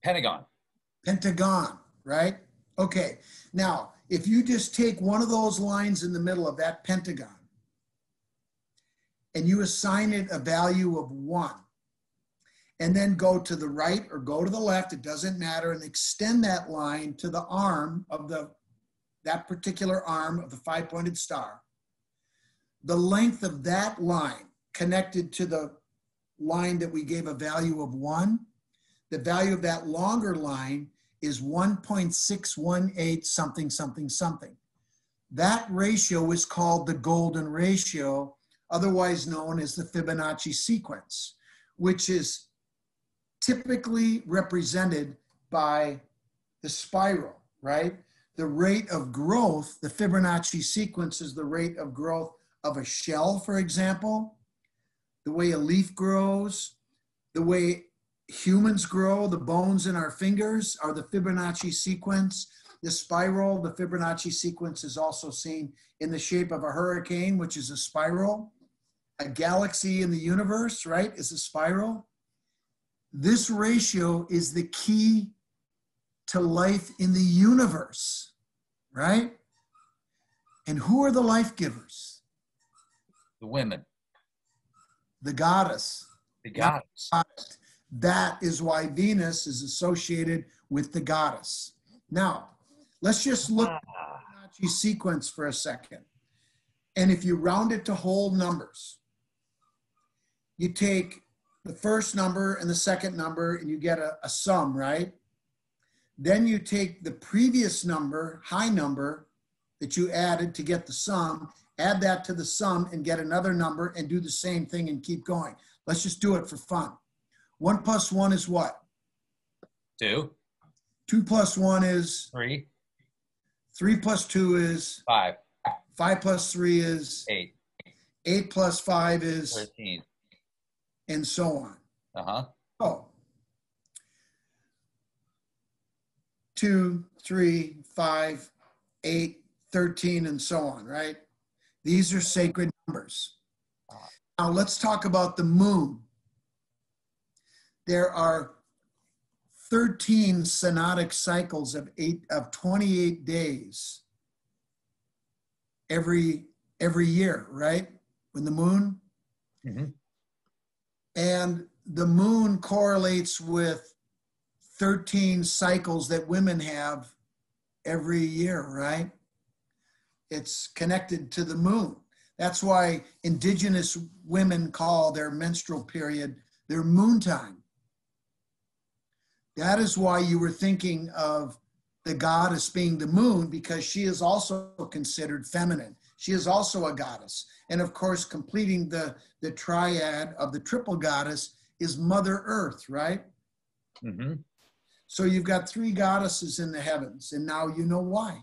Pentagon. Pentagon, right? Okay, now, if you just take one of those lines in the middle of that pentagon and you assign it a value of 1, and then go to the right or go to the left, it doesn't matter, and extend that line to the arm of that particular arm of the 5-pointed star, the length of that line connected to the line that we gave a value of 1, the value of that longer line is 1.618 something, something, something. That ratio is called the golden ratio, otherwise known as the Fibonacci sequence, which is typically represented by the spiral, right? The rate of growth, the Fibonacci sequence is the rate of growth of a shell, for example, the way a leaf grows, the way humans grow, the bones in our fingers are the Fibonacci sequence. The spiral, the Fibonacci sequence is also seen in the shape of a hurricane, which is a spiral. A galaxy in the universe, right, is a spiral. This ratio is the key to life in the universe, right? And who are the life givers? The women. The goddess. The goddess. That is why Venus is associated with the goddess. Now, let's just look at the Fibonacci sequence for a second. And if you round it to whole numbers, you take the first number and the second number and you get a sum, right? Then you take the previous number, high number, that you added to get the sum, add that to the sum and get another number and do the same thing and keep going. Let's just do it for fun. 1 plus 1 is what? 2. 2 plus 1 is? 3. 3 plus 2 is? 5. 5 plus 3 is? 8. 8 plus 5 is? 13. And so on. Uh-huh. Oh. 2, 3, 5, 8, 13, and so on, right? These are sacred numbers. Now let's talk about the moon. There are 13 synodic cycles of 28 days every year, right? When the moon. Mm-hmm. And the moon correlates with 13 cycles that women have every year, right? It's connected to the moon. That's why indigenous women call their menstrual period their moon time. That is why you were thinking of the goddess being the moon, because she is also considered feminine. She is also a goddess. And of course, completing the triad of the triple goddess is Mother Earth, right? Mm-hmm. So you've got 3 goddesses in the heavens, and now you know why.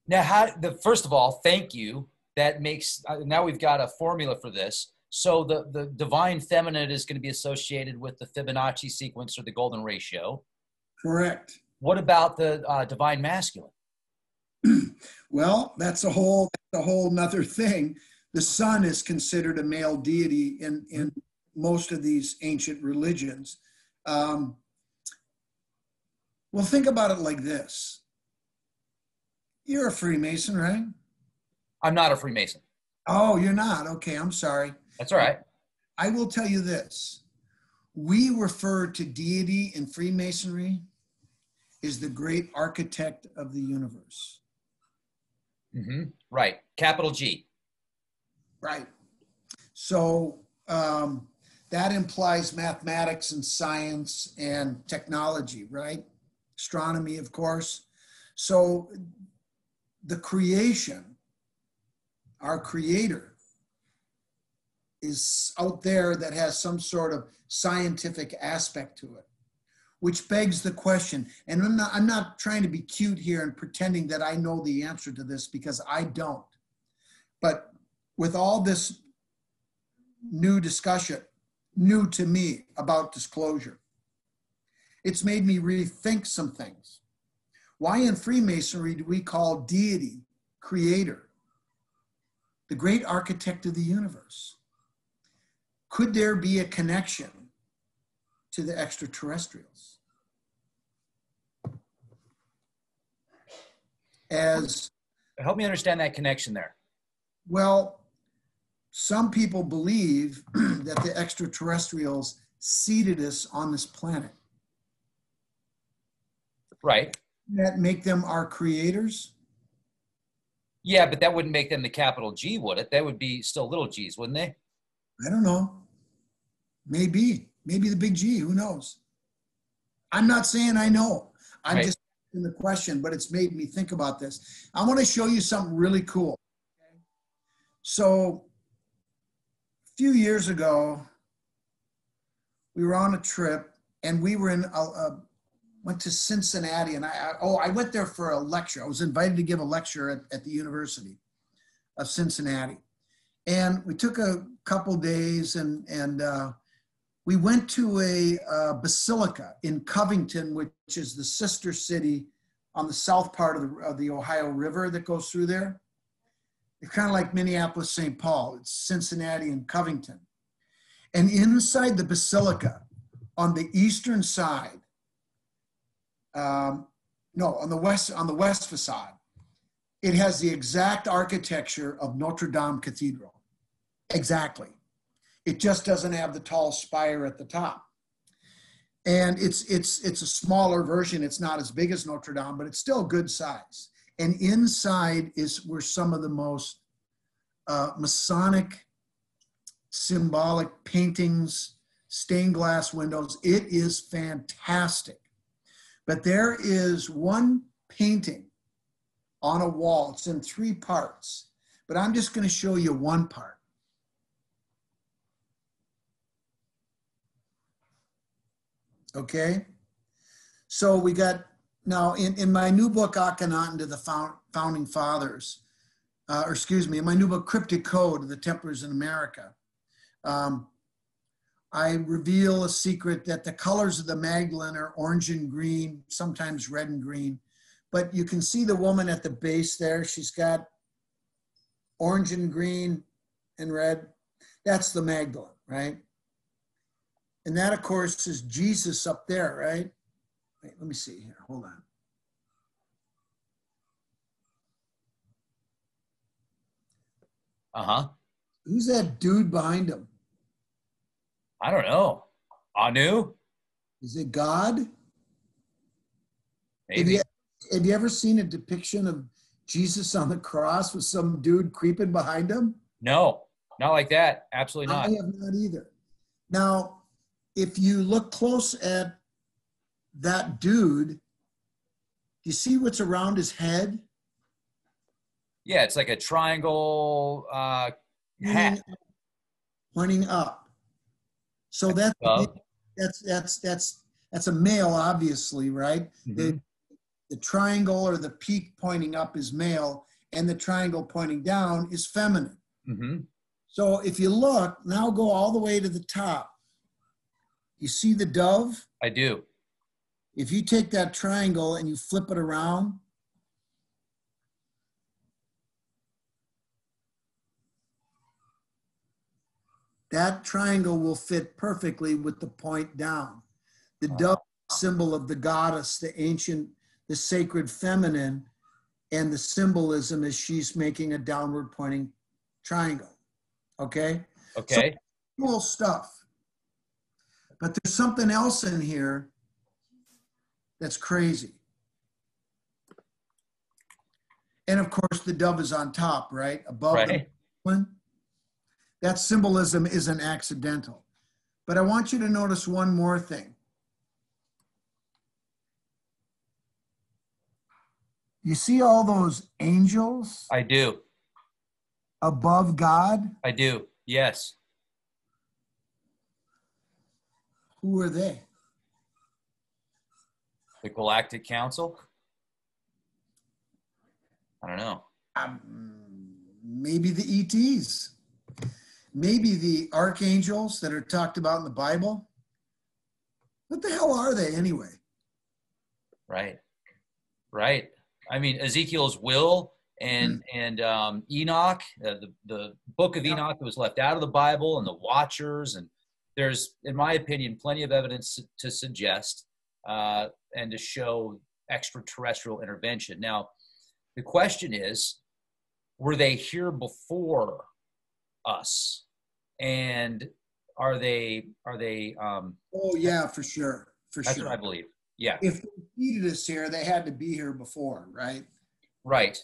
Now, first of all, thank you. That makes, now we've got a formula for this. So the divine feminine is going to be associated with the Fibonacci sequence or the golden ratio. Correct. What about the divine masculine? Well, that's a whole nother thing. The sun is considered a male deity in most of these ancient religions. Well, think about it like this. You're a Freemason, right? I'm not a Freemason. Oh, you're not? Okay, I'm sorry. That's all right. I will tell you this. We refer to deity in Freemasonry as the great architect of the universe. Mm-hmm. Right. Capital G. Right. So that implies mathematics and science and technology, right? Astronomy, of course. So the creation, our creator, is out there that has some sort of scientific aspect to it, which begs the question, and I'm not trying to be cute here and pretending that I know the answer to this, because I don't. But with all this new discussion, new to me about disclosure. It's made me rethink some things. Why in Freemasonry do we call deity creator, the great architect of the universe? Could there be a connection to the extraterrestrials? Help me understand that connection there. Well, some people believe that the extraterrestrials seeded us on this planet. Right. That make them our creators? Yeah, but that wouldn't make them the capital G, would it? That would be still little g's, wouldn't they? I don't know. Maybe the big G, who knows? I'm not saying I know. I'm just asking the question, but it's made me think about this. I want to show you something really cool. Okay? So a few years ago, we were on a trip and we were went to Cincinnati, and I went there for a lecture. I was invited to give a lecture at the University of Cincinnati. And we took a couple days and we went to a basilica in Covington, which is the sister city on the south part of the Ohio River that goes through there. It's kind of like Minneapolis, St. Paul. It's Cincinnati and Covington. And inside the basilica, on the eastern side, on the west facade, it has the exact architecture of Notre Dame Cathedral. Exactly. It just doesn't have the tall spire at the top. And it's a smaller version. It's not as big as Notre Dame, but it's still good size. And inside were some of the most Masonic, symbolic paintings, stained glass windows. It is fantastic. But there is one painting on a wall. It's in 3 parts, but I'm just going to show you one part. Okay? So we got, now in my new book, Akhenaten to the Founding Fathers, in my new book, Cryptic Code of the Templars in America, I reveal a secret that the colors of the Magdalene are orange and green, sometimes red and green. But you can see the woman at the base there. She's got orange and green and red. That's the Magdalene, right? And that, of course, is Jesus up there, right? Wait, let me see here. Hold on. Uh-huh. Who's that dude behind him? I don't know. Anu? Is it God? Maybe. Have you ever seen a depiction of Jesus on the cross with some dude creeping behind him? No, not like that. Absolutely not. I have not either. Now, if you look close at that dude, do you see what's around his head? Yeah, it's like a triangle hat. Pointing up. So that's a male, obviously, right? Mm-hmm. The triangle or the peak pointing up is male, and the triangle pointing down is feminine. Mm-hmm. So if you look, now go all the way to the top. You see the dove? I do. If you take that triangle and you flip it around, that triangle will fit perfectly with the point down. The dove symbol of the goddess, the ancient, the sacred feminine, and the symbolism is she's making a downward pointing triangle. Okay? Okay. So, cool stuff. But there's something else in here that's crazy. And of course, the dove is on top, right? Above the one. That symbolism isn't accidental. But I want you to notice one more thing. You see all those angels? I do. Above God? I do. Yes. Who are they? The Galactic Council? I don't know. Maybe the ETs. maybe the archangels that are talked about in the Bible. What the hell are they anyway? Right. Right. I mean, Ezekiel's will and Enoch, the book of Enoch that was left out of the Bible, and the Watchers, and there's, in my opinion, plenty of evidence to suggest and to show extraterrestrial intervention. Now, the question is, were they here before us? And are they? Oh yeah, for sure. That's what I believe. Yeah. If they needed us here, they had to be here before, right? Right.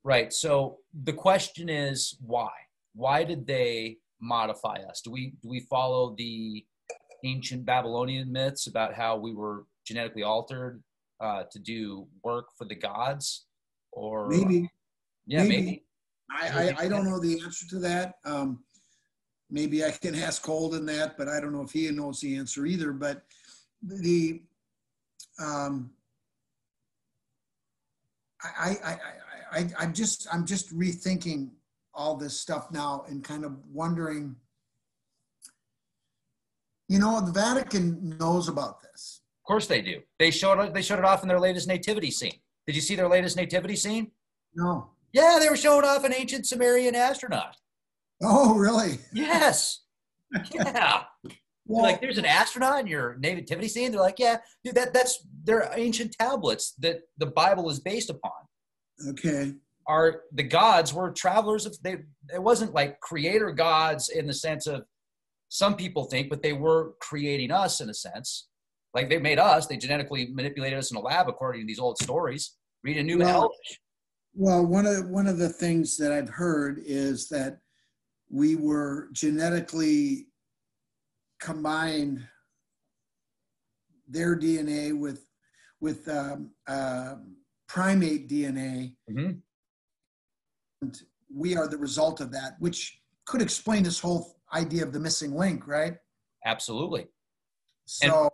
Right. So the question is, why? Why did they modify us? Do we follow the ancient Babylonian myths about how we were genetically altered to do work for the gods? Or maybe. Yeah, maybe. I don't know the answer to that. Maybe I can ask Holden that, but I don't know if he knows the answer either. But I'm just rethinking all this stuff now and kind of wondering, the Vatican knows about this. Of course they do. They showed it off in their latest nativity scene. Did you see their latest nativity scene? No. Yeah, they were showing off an ancient Sumerian astronaut. Oh, really? Yes. Yeah. Well, like, there's an astronaut in your nativity scene. They're like, yeah, dude, that's their ancient tablets that the Bible is based upon. Okay. The gods were travelers it wasn't like creator gods in the sense of some people think, but they were creating us in a sense. Like, they made us, they genetically manipulated us in a lab according to these old stories. Read a new Elvish. Well, one of the things that I've heard is that we were genetically combined their DNA with primate DNA. Mm-hmm. And we are the result of that, which could explain this whole idea of the missing link, right? Absolutely. So and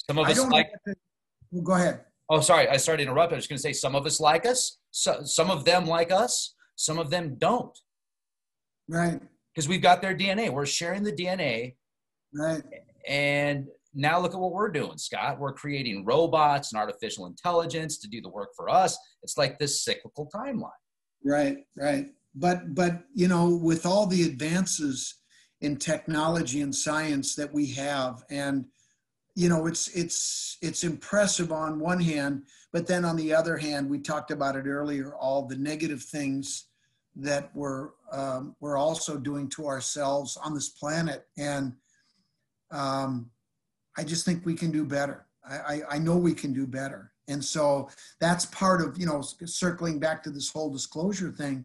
some of us well, go ahead. Oh, sorry. I started to interrupt. I was going to say some of us like us. Some of them like us. Some of them don't. Right. Because we've got their DNA. We're sharing the DNA. Right. And now look at what we're doing, Scott. We're creating robots and artificial intelligence to do the work for us. It's like this cyclical timeline. Right, right. But with all the advances in technology and science that we have, and it's impressive on one hand, but then on the other hand, we talked about it earlier, all the negative things that we're also doing to ourselves on this planet. And I just think we can do better. I know we can do better. And so that's part of, circling back to this whole disclosure thing.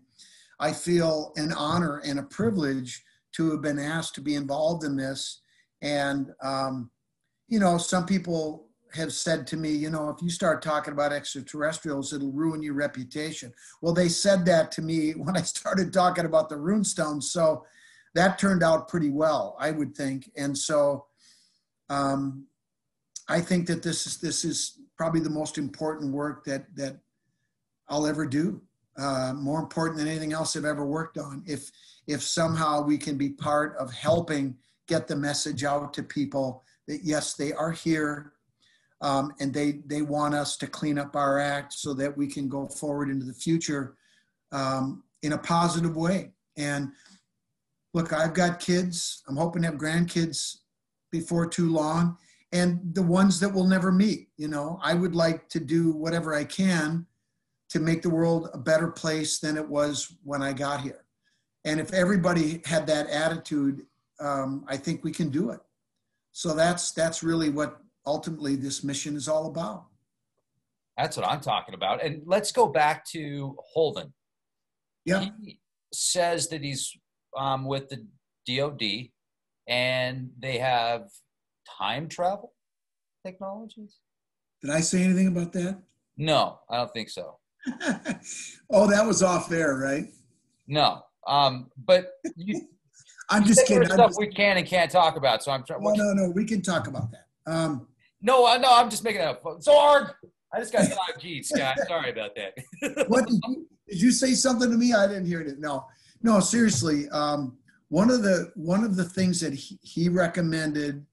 I feel an honor and a privilege to have been asked to be involved in this. And, some people have said to me, if you start talking about extraterrestrials, it'll ruin your reputation. Well, they said that to me when I started talking about the runestones. So that turned out pretty well, I would think. And so I think that this is probably the most important work that I'll ever do. More important than anything else I've ever worked on. If somehow we can be part of helping get the message out to people that yes, they are here, and they want us to clean up our act so that we can go forward into the future in a positive way. And look, I've got kids. I'm hoping to have grandkids before too long, and the ones that we'll never meet. I would like to do whatever I can to make the world a better place than it was when I got here. And if everybody had that attitude, I think we can do it. So that's really what ultimately this mission is all about. That's what I'm talking about. And let's go back to Holden. Yeah. He says that he's with the DOD and they have time travel technologies. Did I say anything about that? No, I don't think so. Oh, that was off air, right? No. But I'm just kidding. Stuff we can and can't talk about. So I'm trying. No, we can talk about that. No, I'm just making it up. Zorg! I just got 5G, Scott. Sorry about that. What did you say something to me? I didn't hear it. No, seriously. one of the things that he recommended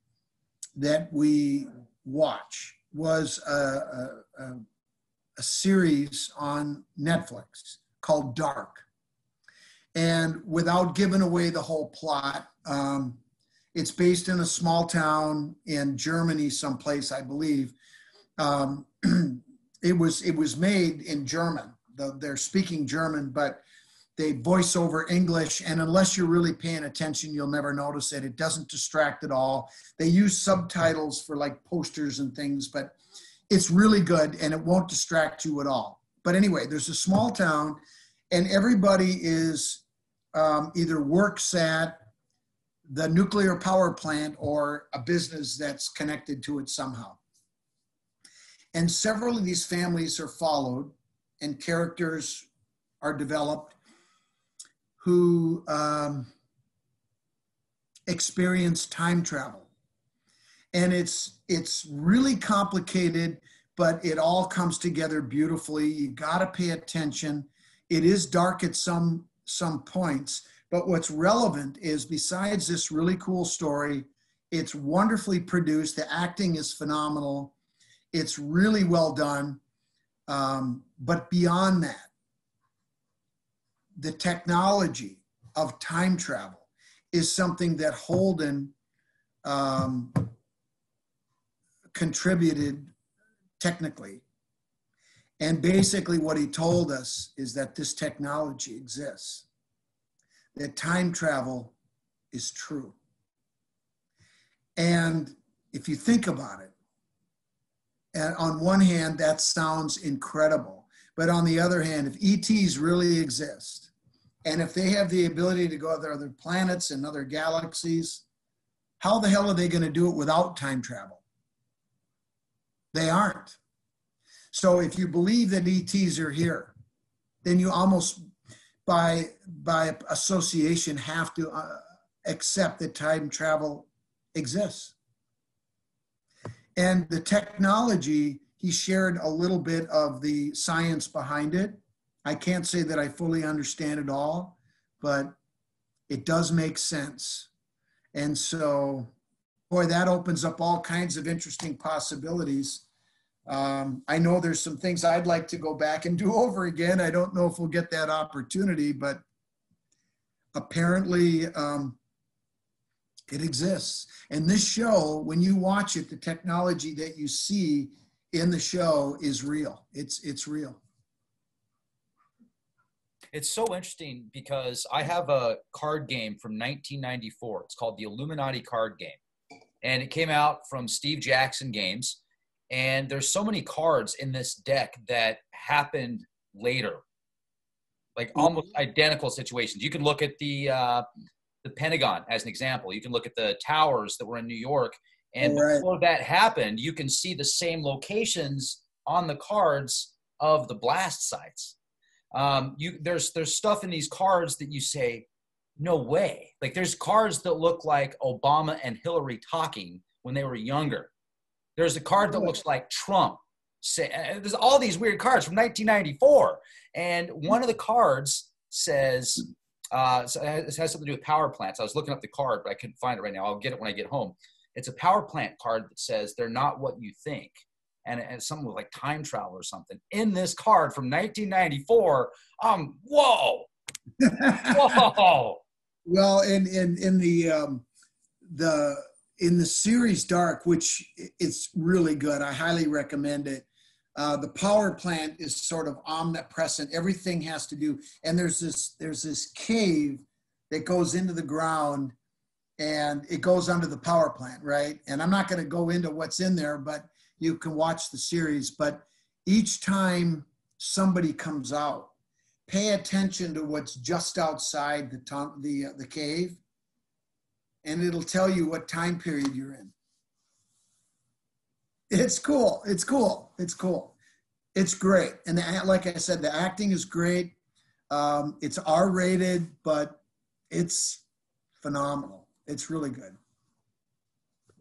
that we watch was a series on Netflix called Dark. And without giving away the whole plot, it's based in a small town in Germany, someplace, I believe. It was made in German. They're speaking German, but they voice over English. And unless you're really paying attention, you'll never notice it. It doesn't distract at all. They use subtitles for like posters and things, but it's really good and it won't distract you at all. But anyway, there's a small town and everybody is either works at the nuclear power plant or a business that's connected to it somehow. And several of these families are followed and characters are developed who experience time travel. And it's really complicated, but it all comes together beautifully. You gotta pay attention. It is dark at some points, but what's relevant is besides this really cool story, it's wonderfully produced. The acting is phenomenal. It's really well done. But beyond that, the technology of time travel is something that Holden contributed technically. And basically what he told us is that this technology exists, that time travel is true. And if you think about it, and on one hand, that sounds incredible. But on the other hand, if ETs really exist, and if they have the ability to go to other planets and other galaxies, how the hell are they going to do it without time travel? They aren't. So if you believe that ETs are here, then you almost by association have to accept that time travel exists. And the technology, he shared a little bit of the science behind it. I can't say that I fully understand it all, but it does make sense. And so, boy, that opens up all kinds of interesting possibilities. I know there's some things I'd like to go back and do over again. I don't know if we'll get that opportunity, but apparently it exists. And this show, when you watch it, the technology that you see in the show is real. It's real. It's so interesting because I have a card game from 1994. It's called the Illuminati card game. And it came out from Steve Jackson Games. And there's so many cards in this deck that happened later, like almost identical situations. You can look at the Pentagon as an example. You can look at the towers that were in New York. And before that happened, you can see the same locations on the cards of the blast sites. There's stuff in these cards that you say, no way. Like there's cards that look like Obama and Hillary talking when they were younger. There's a card that looks like Trump. There's all these weird cards from 1994. And one of the cards says, so it has something to do with power plants. I was looking up the card, but I couldn't find it right now. I'll get it when I get home. It's a power plant card that says they're not what you think. And it's something with like time travel or something. In this card from 1994, whoa. Whoa. Well, in the series Dark, which it's really good, I highly recommend it. The power plant is sort of omnipresent. Everything has to do, and there's this cave that goes into the ground, and it goes under the power plant, right? And I'm not going to go into what's in there, but you can watch the series. But each time somebody comes out, pay attention to what's just outside the cave, and it'll tell you what time period you're in. It's cool. It's cool. It's cool. It's great. And like I said, the acting is great. It's R-rated, but it's phenomenal. It's really good.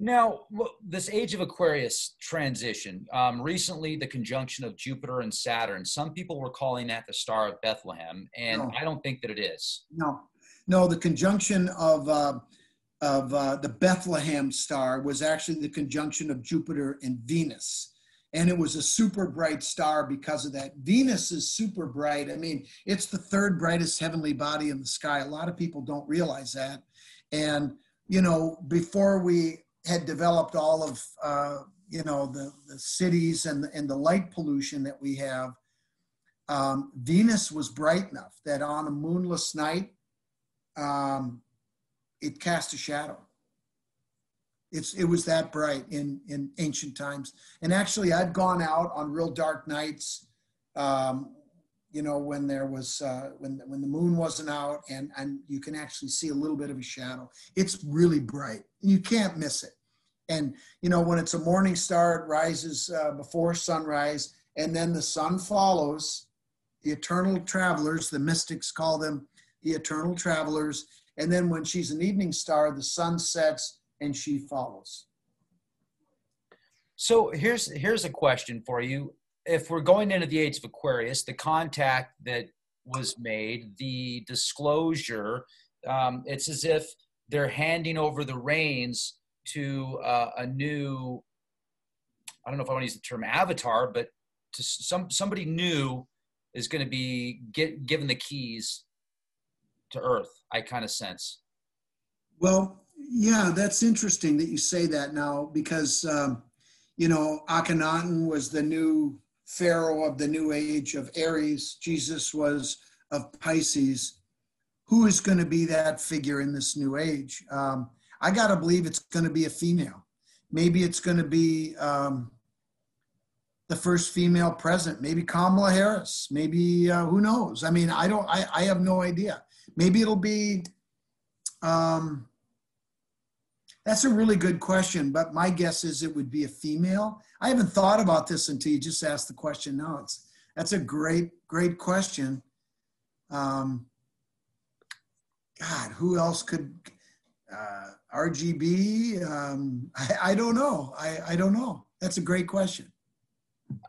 Now, this age of Aquarius transition, recently the conjunction of Jupiter and Saturn, some people were calling that the Star of Bethlehem, and no. I don't think that it is. No. No, the conjunction of the Bethlehem star was actually the conjunction of Jupiter and Venus. And it was a super bright star because of that. Venus is super bright. I mean, it's the third brightest heavenly body in the sky. A lot of people don't realize that. And, you know, before we had developed all of, you know, the cities and the light pollution that we have, Venus was bright enough that on a moonless night, it cast a shadow. It was that bright in ancient times. And actually, I've gone out on real dark nights, you know, when there was when the moon wasn't out, and you can actually see a little bit of a shadow. It's really bright. You can't miss it. And you know, when it's a morning star, it rises before sunrise, and then the sun follows. The eternal travelers, the mystics call them the eternal travelers. And then when she's an evening star, the sun sets and she follows. So here's a question for you. If we're going into the age of Aquarius, the contact that was made, the disclosure, it's as if they're handing over the reins to a new, I don't know if I want to use the term avatar, but to somebody new is going to be given the keys to Earth, I kind of sense. Well, yeah, that's interesting that you say that now, because, you know, Akhenaten was the new pharaoh of the new age of Aries. Jesus was of Pisces. Who is going to be that figure in this new age? I got to believe it's going to be a female. Maybe it's going to be the first female president, maybe Kamala Harris, maybe who knows? I mean, I have no idea. Maybe it'll be, that's a really good question, but my guess is it would be a female. I haven't thought about this until you just asked the question now. That's a great question. God, who else could, RGB? I don't know. I don't know. That's a great question.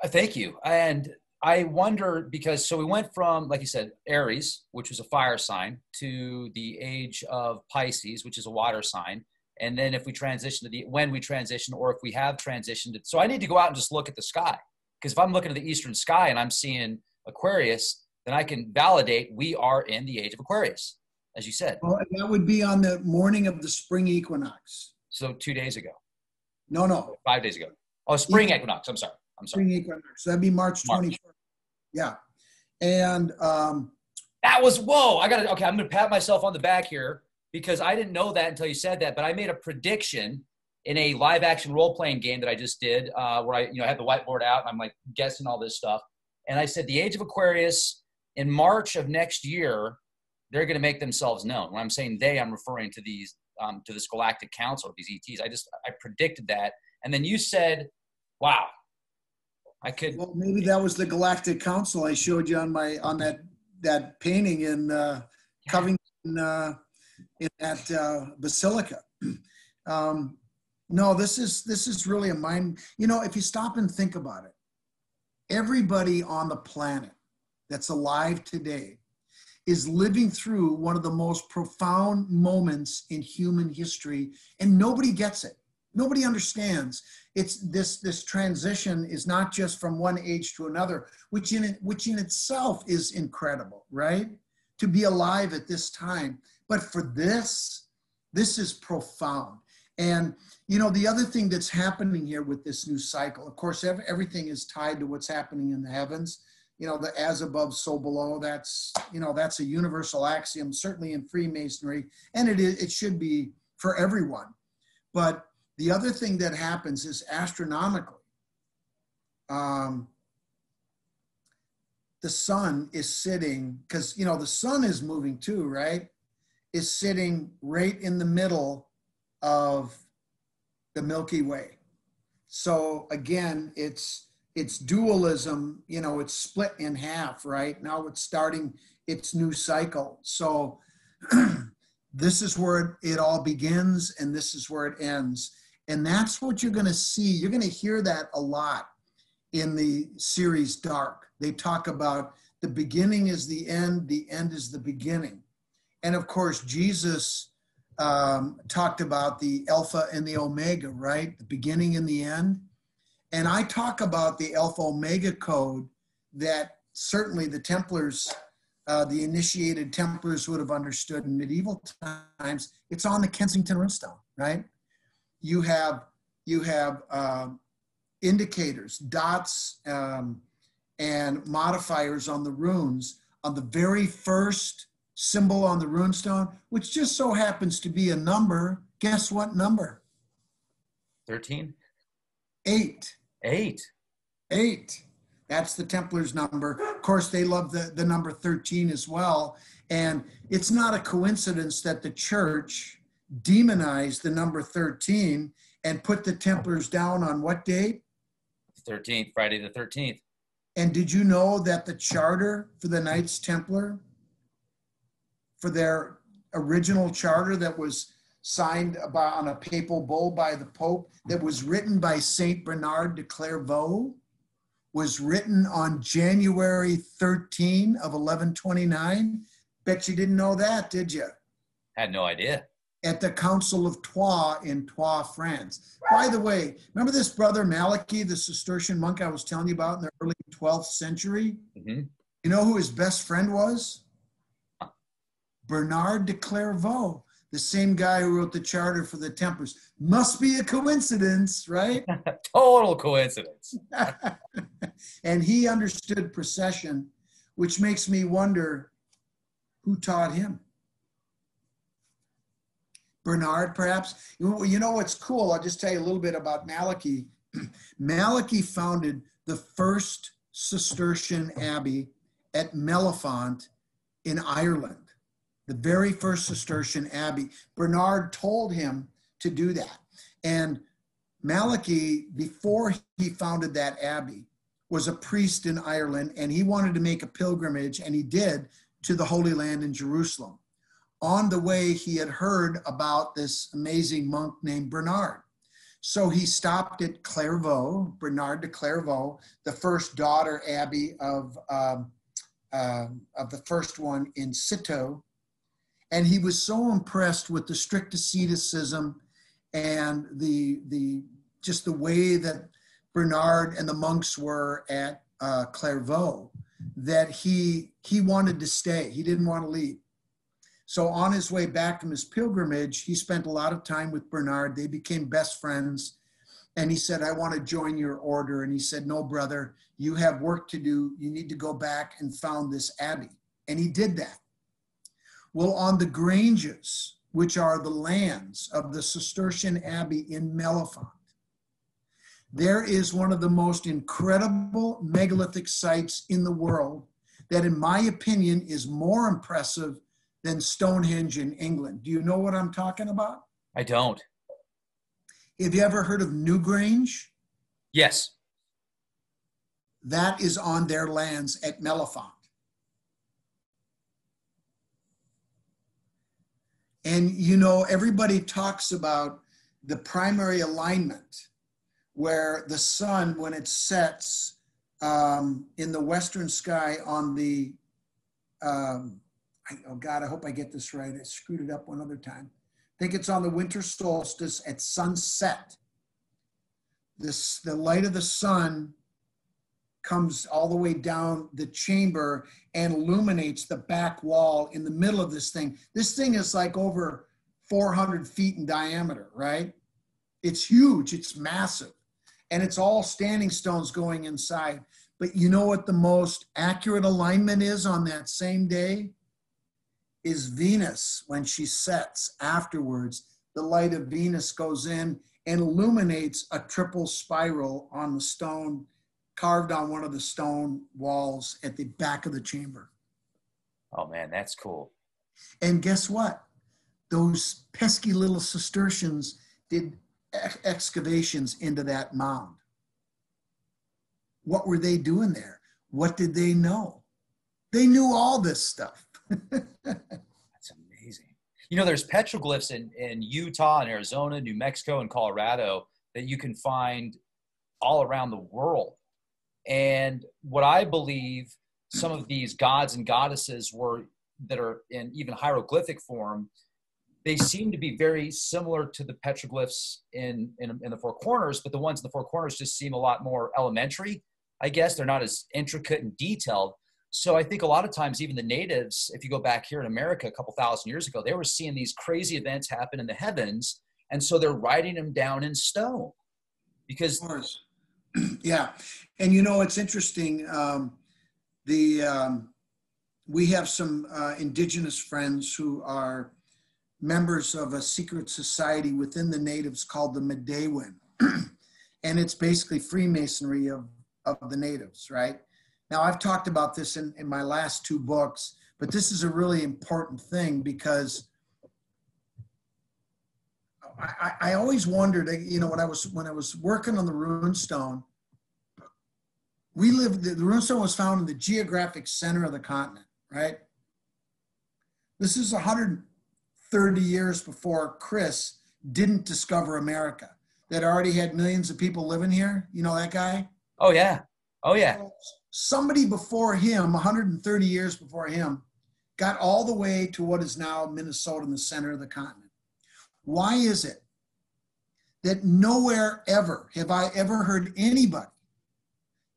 Thank you. And I wonder, because so we went from, like you said, Aries, which was a fire sign, to the age of Pisces, which is a water sign. And then if we transition to when we transition, or if we have transitioned, so I need to go out and just look at the sky. Because if I'm looking at the eastern sky and I'm seeing Aquarius, then I can validate we are in the age of Aquarius, as you said. Well, that would be on the morning of the spring equinox. So 2 days ago. No. 5 days ago. Oh, spring equinox. I'm sorry. Spring equinox. So that'd be March 21st. Yeah. And that was, whoa, okay, I'm going to pat myself on the back here, because I didn't know that until you said that, but I made a prediction in a live action role-playing game that I just did, where I had the whiteboard out and I'm like guessing all this stuff. And I said, the age of Aquarius in March of next year, they're going to make themselves known. When I'm saying they, I'm referring to these, to this galactic council, these ETs. I predicted that. And then you said, wow, I could. Well, maybe that was the Galactic Council I showed you on that painting in Covington, in that basilica. No, this is really a mind. You know, if you stop and think about it, everybody on the planet that's alive today is living through one of the most profound moments in human history, and nobody gets it. Nobody understands. It's this transition is not just from one age to another, which in itself is incredible, right? To be alive at this time. But for this is profound. And, you know, the other thing that's happening here with this new cycle, of course, everything is tied to what's happening in the heavens. You know, the as above, so below, that's a universal axiom, certainly in Freemasonry, and it should be for everyone. But the other thing that happens is astronomically, the sun is sitting, because, you know, the sun is moving too, right? Is sitting right in the middle of the Milky Way. So again, it's dualism, you know, it's split in half, right? Now it's starting its new cycle. So this is where it all begins and this is where it ends. And that's what you're going to see. You're going to hear that a lot in the series Dark. They talk about the beginning is the end is the beginning. And of course, Jesus talked about the Alpha and the Omega, right? The beginning and the end. And I talk about the Alpha Omega code that certainly the Templars, the initiated Templars would have understood in medieval times. It's on the Kensington runestone, right? You have indicators, dots, and modifiers on the runes on the very first symbol on the runestone, which just so happens to be a number. Guess what number? 13? 8. 8. 8. That's the Templars' number. Of course, they love the number 13 as well. And it's not a coincidence that the church demonized the number 13 and put the Templars down on what date? 13th, Friday the 13th. And did you know that the charter for the Knights Templar, for their original charter that was signed on a papal bull by the Pope, that was written by Saint Bernard de Clairvaux, was written on January 13 of 1129? Bet you didn't know that, did you? Had no idea. At the Council of Troyes in Troyes, France. By the way, remember this brother Malachi, the Cistercian monk I was telling you about in the early 12th century? Mm-hmm. You know who his best friend was? Bernard de Clairvaux, the same guy who wrote the charter for the Templars. Must be a coincidence, right? Total coincidence. And he understood procession, which makes me wonder who taught him. Bernard, perhaps. You know what's cool? I'll just tell you a little bit about Malachi. Malachi founded the first Cistercian abbey at Mellifont in Ireland. The very first Cistercian abbey. Bernard told him to do that. And Malachi, before he founded that abbey, was a priest in Ireland, and he wanted to make a pilgrimage, and he did, to the Holy Land in Jerusalem. On the way, he had heard about this amazing monk named Bernard. So he stopped at Clairvaux, Bernard de Clairvaux, the first daughter abbey of the first one in Citeaux. And he was so impressed with the strict asceticism and just the way that Bernard and the monks were at Clairvaux that he wanted to stay. He didn't want to leave. So on his way back from his pilgrimage, he spent a lot of time with Bernard. They became best friends. And he said, I want to join your order. And he said, no, brother, you have work to do. You need to go back and found this abbey. And he did that. Well, on the Granges, which are the lands of the Cistercian abbey in Mellifont, there is one of the most incredible megalithic sites in the world that, in my opinion, is more impressive than Stonehenge in England. Do you know what I'm talking about? I don't. Have you ever heard of Newgrange? Yes. That is on their lands at Mellifont. And you know, everybody talks about the primary alignment, where the sun, when it sets in the western sky on the, oh God, I hope I get this right. I screwed it up one other time. I think it's on the winter solstice at sunset. The light of the sun comes all the way down the chamber and illuminates the back wall in the middle of this thing. This thing is like over 400 feet in diameter, right? It's huge, it's massive. And it's all standing stones going inside. But you know what the most accurate alignment is on that same day? Is Venus. When she sets afterwards, the light of Venus goes in and illuminates a triple spiral on the stone, carved on one of the stone walls at the back of the chamber. Oh man, that's cool. And guess what? Those pesky little Cistercians did excavations into that mound. What were they doing there? What did they know? They knew all this stuff. That's amazing. You know, there's petroglyphs in Utah and Arizona, New Mexico, and Colorado that you can find all around the world. And what I believe some of these gods and goddesses were that are in even hieroglyphic form, they seem to be very similar to the petroglyphs in the Four Corners, but the ones in the Four Corners just seem a lot more elementary. I guess they're not as intricate and detailed. So I think a lot of times, even the natives, if you go back here in America a couple thousand years ago, they were seeing these crazy events happen in the heavens. And so they're writing them down in stone because. Of course. Yeah. And you know, it's interesting. We have some indigenous friends who are members of a secret society within the natives called the Medewin. And it's basically Freemasonry of the natives, right? Now, I've talked about this in my last two books, but this is a really important thing because I always wondered, you know, when I was working on the runestone, the runestone was found in the geographic center of the continent, right? This is 130 years before Chris didn't discover America, that already had millions of people living here. You know that guy? Oh, yeah. Oh, yeah. Somebody before him, 130 years before him, got all the way to what is now Minnesota in the center of the continent. Why is it that nowhere ever have I ever heard anybody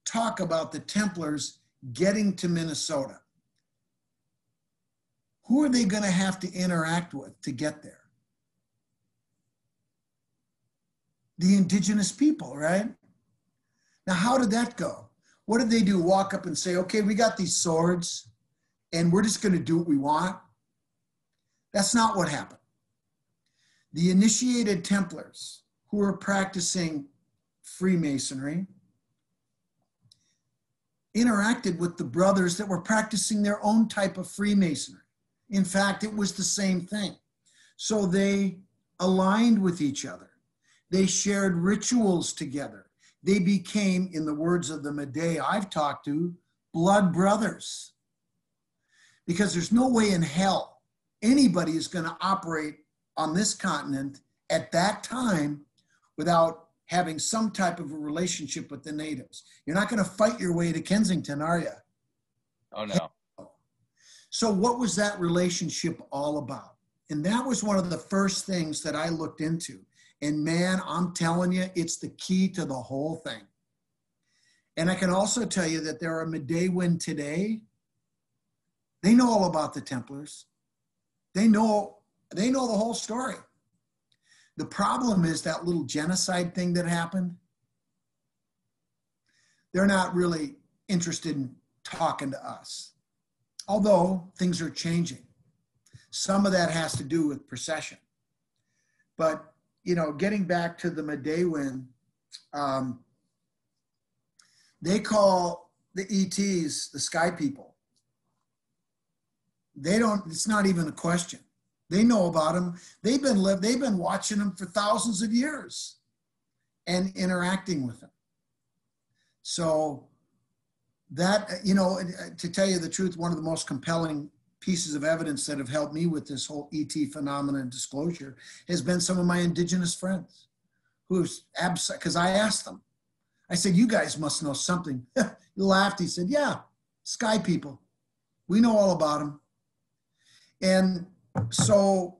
talk about the Templars getting to Minnesota? Who are they going to have to interact with to get there? The indigenous people, right? Now, how did that go? What did they do? Walk up and say, okay, we got these swords and we're just going to do what we want? That's not what happened. The initiated Templars who were practicing Freemasonry interacted with the brothers that were practicing their own type of Freemasonry. In fact, it was the same thing. So they aligned with each other. They shared rituals together. They became, in the words of the Medei I've talked to, blood brothers. Because there's no way in hell anybody is going to operate on this continent at that time without having some type of a relationship with the natives. You're not going to fight your way to Kensington, are you? Oh, no. So what was that relationship all about? And that was one of the first things that I looked into. And man, I'm telling you, it's the key to the whole thing. And I can also tell you that there are Medewin today. They know all about the Templars. They know the whole story. The problem is that little genocide thing that happened. They're not really interested in talking to us, although things are changing. Some of that has to do with procession. But, you know, getting back to the Medewin, they call the ETs the sky people. It's not even a question. They know about them. They've been watching them for thousands of years and interacting with them. So that, you know, to tell you the truth, one of the most compelling pieces of evidence that have helped me with this whole ET phenomenon and disclosure has been some of my indigenous friends who's because I asked them, I said, you guys must know something. He laughed. He said, yeah, sky people. We know all about them. And so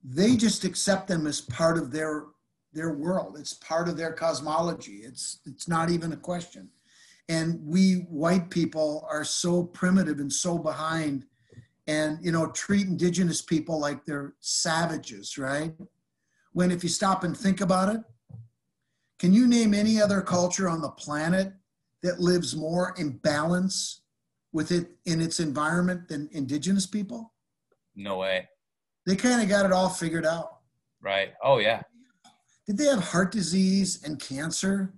they just accept them as part of their world. It's part of their cosmology. It's not even a question. And we white people are so primitive and so behind and, you know, treat indigenous people like they're savages, right? When if you stop and think about it, can you name any other culture on the planet that lives more in balance with it in its environment than indigenous people? No way. They kind of got it all figured out. Right. Oh, yeah. Did they have heart disease and cancer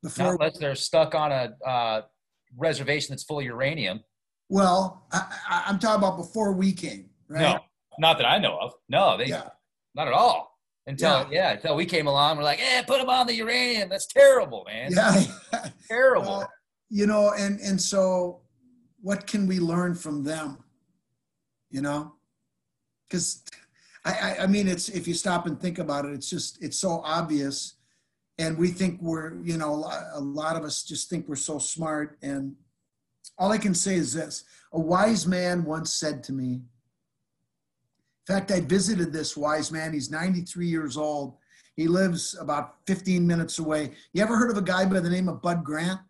before? Not unless they're stuck on a reservation that's full of uranium. Well, I'm talking about before we came, right? No, not that I know of. No, not at all. Until we came along, we're like, put them on the uranium. That's terrible, man. Yeah. Terrible. Well, you know, and so what can we learn from them? You know, because I mean, it's, if you stop and think about it, it's so obvious. And we think we're, you know, a lot of us just think we're so smart. And all I can say is this. A wise man once said to me, in fact, I visited this wise man. He's 93 years old. He lives about 15 minutes away. You ever heard of a guy by the name of Bud Grant?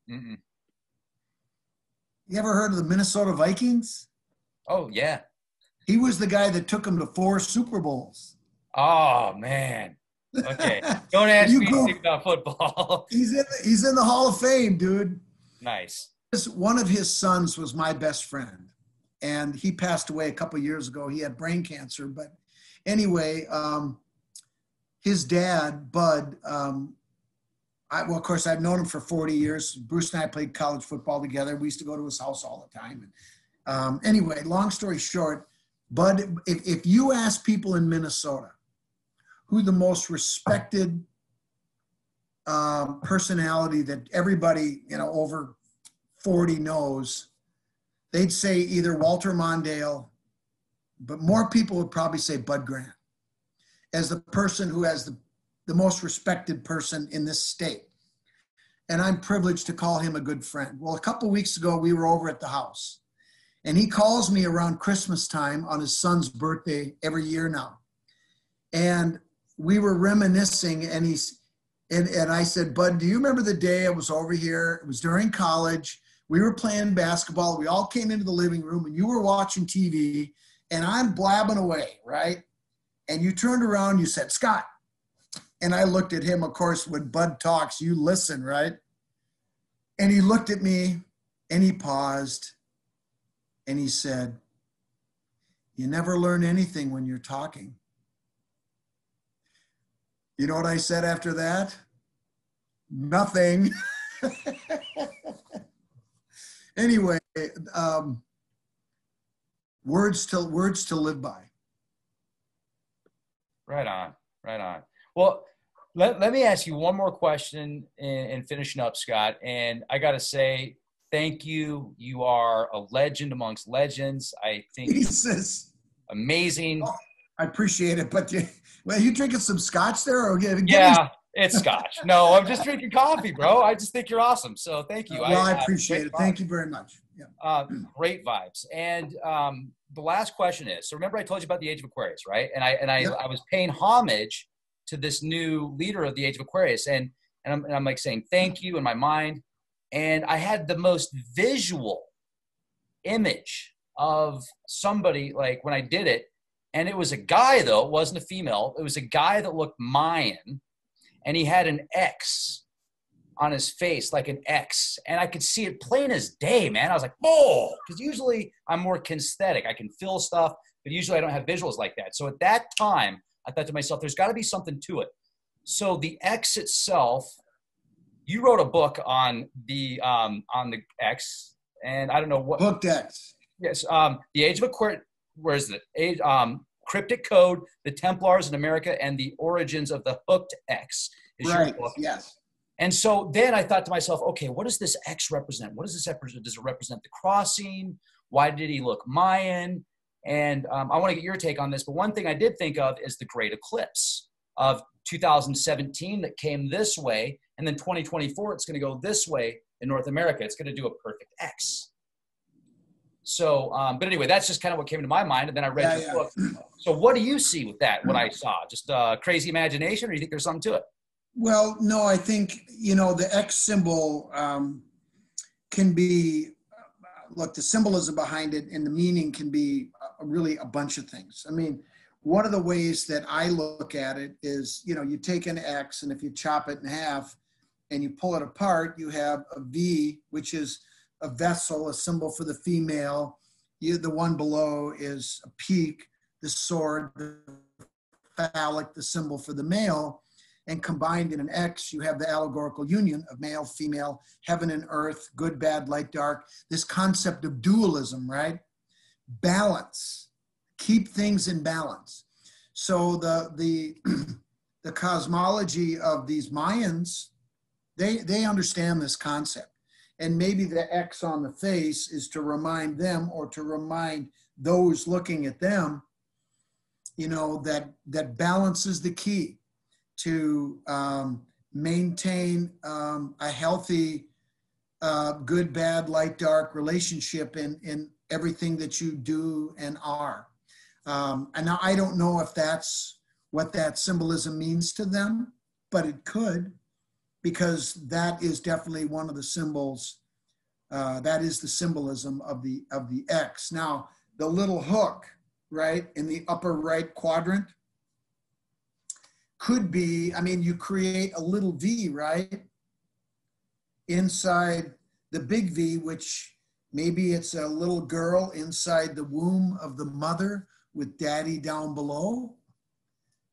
Mm-mm. You ever heard of the Minnesota Vikings? Oh, yeah. He was the guy that took him to 4 Super Bowls. Oh, man. Okay. Don't ask me anything about football. He's in the Hall of Fame, dude. Nice. One of his sons was my best friend, and he passed away a couple of years ago. He had brain cancer, but anyway, his dad, Bud, well, of course, I've known him for 40 years. Bruce and I played college football together. We used to go to his house all the time. And, anyway, long story short, Bud, if you ask people in Minnesota who the most respected personality that everybody, over 40 knows, they'd say either Walter Mondale, but more people would probably say Bud Grant as the person who has the most respected person in this state. And I'm privileged to call him a good friend. Well, a couple of weeks ago, we were over at the house, and he calls me around Christmas time on his son's birthday every year now. And we were reminiscing, and I said, Bud, do you remember the day I was over here? It was during college. We were playing basketball. We all came into the living room, and you were watching TV, and I'm blabbing away, right? And you turned around, you said, Scott. And I looked at him. Of course, when Bud talks, you listen, right? And he looked at me, and he paused, and he said, you never learn anything when you're talking. You know what I said after that? Nothing. Anyway, words to live by. Right on, right on. Well, let me ask you one more question in finishing up, Scott. And I got to say, thank you. You are a legend amongst legends. I think Jesus. Amazing. Oh, I appreciate it. But you drinking some scotch there? Or yeah, it's scotch. No, I'm just drinking coffee, bro. I just think you're awesome. So thank you. Well, I appreciate it. Thank you very much. Yeah. Great vibes. And the last question is, so remember I told you about the Age of Aquarius, right? And I was paying homage to this new leader of the Age of Aquarius. And I'm like saying thank you in my mind. And I had the most visual image of somebody, like when I did it. And it was a guy, though. It wasn't a female. It was a guy that looked Mayan. And he had an X on his face, like an X. And I could see it plain as day, man. I was like, oh, because usually I'm more kinesthetic. I can feel stuff, but usually I don't have visuals like that. So at that time, I thought to myself, there's got to be something to it. So the X itself, you wrote a book on the X, and I don't know what. Booked X. Yes, the Age of Aquarius. Where is it? Cryptic Code, the Templars in America, and the Origins of the Hooked X. Right, yes. And so then I thought to myself, okay, what does this X represent? What does this represent? Does it represent the crossing? Why did he look Mayan? And I want to get your take on this. But one thing I did think of is the Great Eclipse of 2017 that came this way. And then 2024, it's going to go this way in North America. It's going to do a perfect X. So, but anyway, that's just kind of what came to my mind. And then I read your book. So what do you see with that, what I saw? Just crazy imagination, or do you think there's something to it? Well, no, I think, the X symbol can be, look, the symbolism behind it and the meaning can be really a bunch of things. I mean, one of the ways that I look at it is, you take an X, and if you chop it in half and you pull it apart, you have a V, which is a vessel, a symbol for the female. The one below is a peak, the sword, the phallic, the symbol for the male. And combined in an X, you have the allegorical union of male, female, heaven and earth, good, bad, light, dark. This concept of dualism, right? Balance. Keep things in balance. So the cosmology of these Mayans, they understand this concept. And maybe the X on the face is to remind them, or to remind those looking at them, that balance is the key to maintain a healthy good, bad, light, dark relationship in everything that you do and are. And now I don't know if that's what that symbolism means to them, but it could, because that is definitely one of the symbols. That is the symbolism of the X. Now, the little hook, right, in the upper right quadrant could be, I mean, you create a little V, right, inside the big V, which maybe it's a little girl inside the womb of the mother with daddy down below.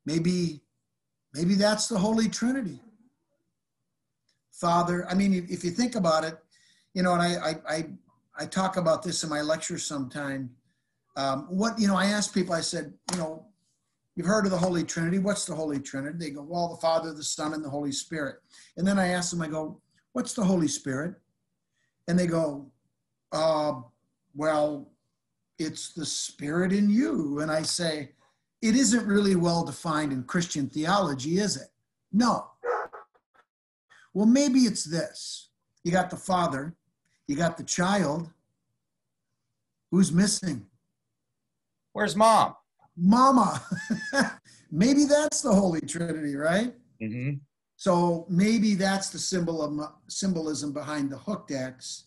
Maybe that's the Holy Trinity. Father, I mean, if you think about it, you know, and I talk about this in my lectures sometime. I ask people, I said, you know, you've heard of the Holy Trinity. What's the Holy Trinity? They go, well, the Father, the Son, and the Holy Spirit. And then I ask them, I go, what's the Holy Spirit? And they go, well, it's the Spirit in you. And I say, it isn't really well defined in Christian theology, is it? No. Well, maybe it's this. You got the Father, you got the child. Who's missing? Where's mom? Mama. Maybe that's the Holy Trinity, right? Mm-hmm. So maybe that's the symbolism behind the hooked X.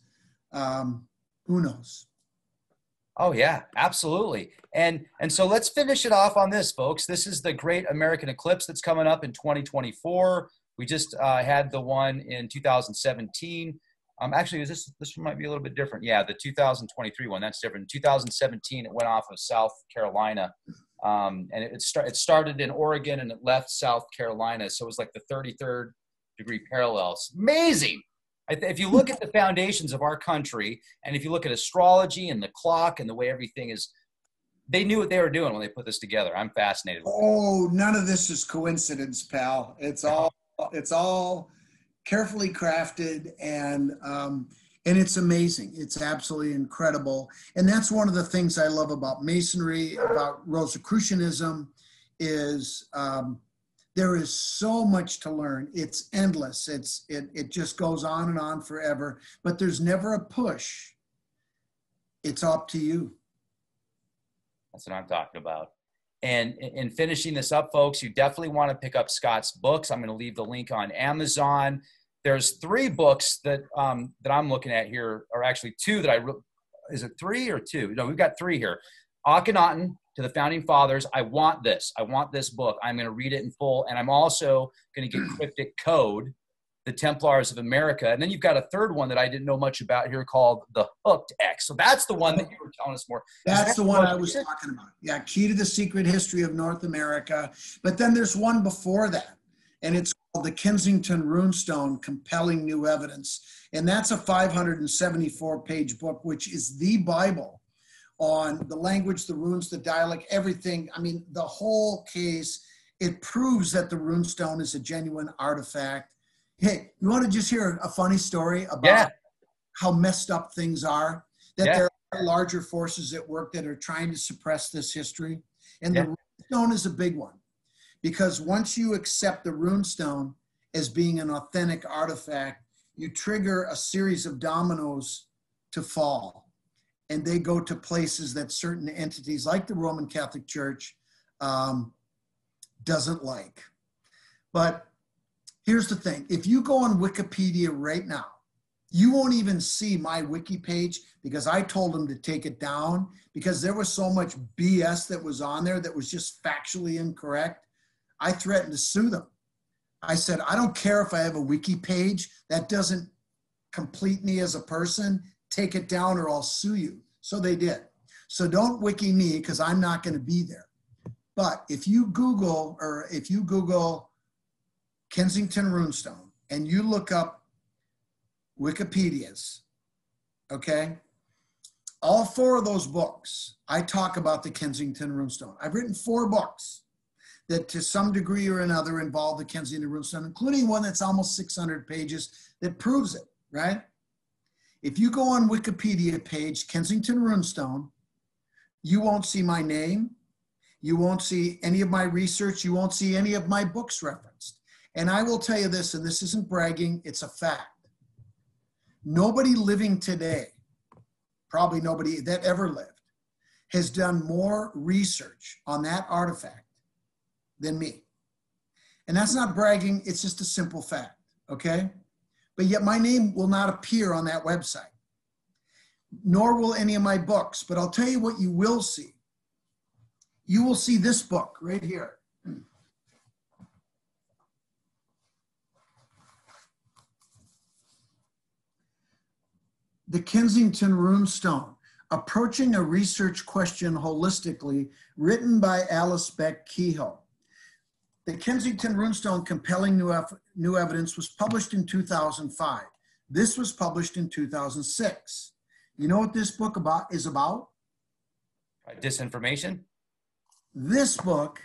Who knows? Oh yeah, absolutely. And so let's finish it off on this, folks. This is the Great American Eclipse that's coming up in 2024. We just had the one in 2017. Actually, this one might be a little bit different. Yeah, the 2023 one, that's different. In 2017, it went off of South Carolina. And it started in Oregon and it left South Carolina. So it was like the 33rd degree parallels. Amazing. If you look at the foundations of our country, and if you look at astrology and the clock and the way everything is, they knew what they were doing when they put this together. I'm fascinated with it. Oh, none of this is coincidence, pal. It's all carefully crafted, and it's amazing. It's absolutely incredible. And that's one of the things I love about Masonry, about Rosicrucianism, is there is so much to learn. It's endless. It just goes on and on forever, but there's never a push. It's up to you. That's what I'm talking about. And in finishing this up, folks, you definitely want to pick up Scott's books. I'm going to leave the link on Amazon. There's 3 books that I'm looking at here, or actually 2 that is it 3 or 2? No, we've got 3 here. Akhenaten, to the Founding Fathers. I want this book. I'm going to read it in full. And I'm also going to get Cryptic Code, the Templars of America. And then you've got a 3rd one that I didn't know much about here called the Hooked X. So that's the one that you were telling us more. That's the one I was talking about. Yeah, Key to the Secret History of North America. But then there's one before that, and it's called the Kensington Runestone, Compelling New Evidence. And that's a 574-page book, which is the Bible on the language, the runes, the dialect, everything. I mean, the whole case. It proves that the runestone is a genuine artifact. Hey, you want to just hear a funny story about how messed up things are? That there are larger forces at work that are trying to suppress this history. And the runestone is a big one, because once you accept the runestone as being an authentic artifact, you trigger a series of dominoes to fall. And they go to places that certain entities like the Roman Catholic Church doesn't like. But here's the thing. If you go on Wikipedia right now, you won't even see my wiki page, because I told them to take it down because there was so much BS that was on there that was just factually incorrect. I threatened to sue them. I said, I don't care if I have a wiki page. That doesn't complete me as a person. Take it down or I'll sue you. So they did. So don't wiki me, because I'm not going to be there. But if you Google Kensington Runestone and you look up Wikipedia's, okay, all 4 of those books, I talk about the Kensington Runestone. I've written 4 books that to some degree or another involve the Kensington Runestone, including one that's almost 600 pages that proves it, right? If you go on Wikipedia page, Kensington Runestone, you won't see my name. You won't see any of my research. You won't see any of my books referenced. And I will tell you this, and this isn't bragging, it's a fact. Nobody living today, probably nobody that ever lived, has done more research on that artifact than me. And that's not bragging, it's just a simple fact, okay? But yet my name will not appear on that website, nor will any of my books. But I'll tell you what you will see. You will see this book right here. The Kensington Runestone, Approaching a Research Question Holistically, written by Alice Beck Kehoe. The Kensington Runestone, Compelling New Evidence, was published in 2005. This was published in 2006. You know what this book is about? Disinformation? This book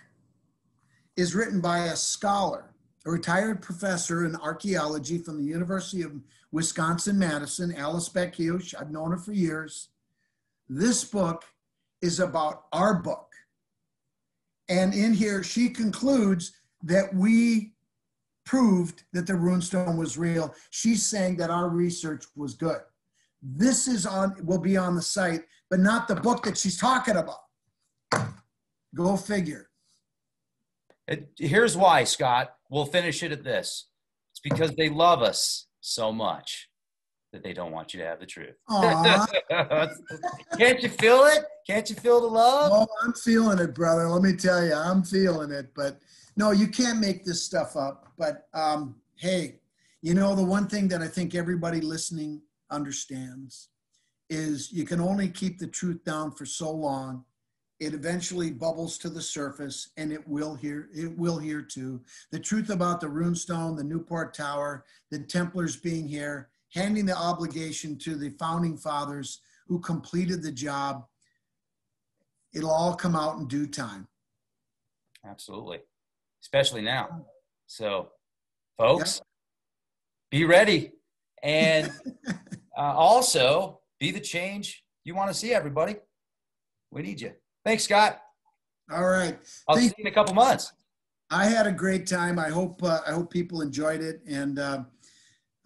is written by a scholar, a retired professor in archaeology from the University of Wisconsin-Madison, Alice Beck Kehoe. I've known her for years. This book is about our book. And in here, she concludes that we proved that the runestone was real. She's saying that our research was good. This will be on the site, but not the book that she's talking about. Go figure. Here's why, Scott. We'll finish it at this. It's because they love us so much that they don't want you to have the truth. Can't you feel it? Can't you feel the love? Oh, I'm feeling it, brother. Let me tell you, I'm feeling it. But no, you can't make this stuff up. But hey, you know, the one thing that I think everybody listening understands is you can only keep the truth down for so long. It eventually bubbles to the surface, and it will here too. The truth about the runestone, the Newport Tower, the Templars being here, handing the obligation to the founding fathers who completed the job. It'll all come out in due time. Absolutely. Especially now. So, folks, Be ready. And also be the change you want to see, everybody. We need you. Thanks, Scott. All right. I'll see you in a couple months. I had a great time. I hope people enjoyed it, and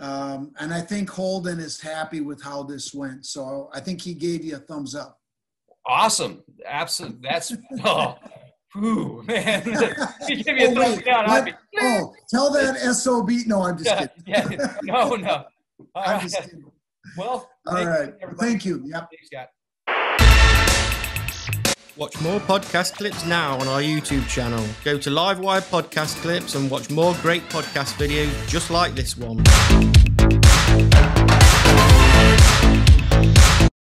I think Holden is happy with how this went. So I think he gave you a thumbs up. Awesome. Absolutely. That's whew, man. He gave me a thumbs down. Tell that SOB. No, I'm just kidding. No. I'm just kidding. Well, all right. Thank you. Yep. Thanks, Scott. Watch more podcast clips now on our YouTube channel. Go to Livewire podcast clips and watch more great podcast videos just like this one.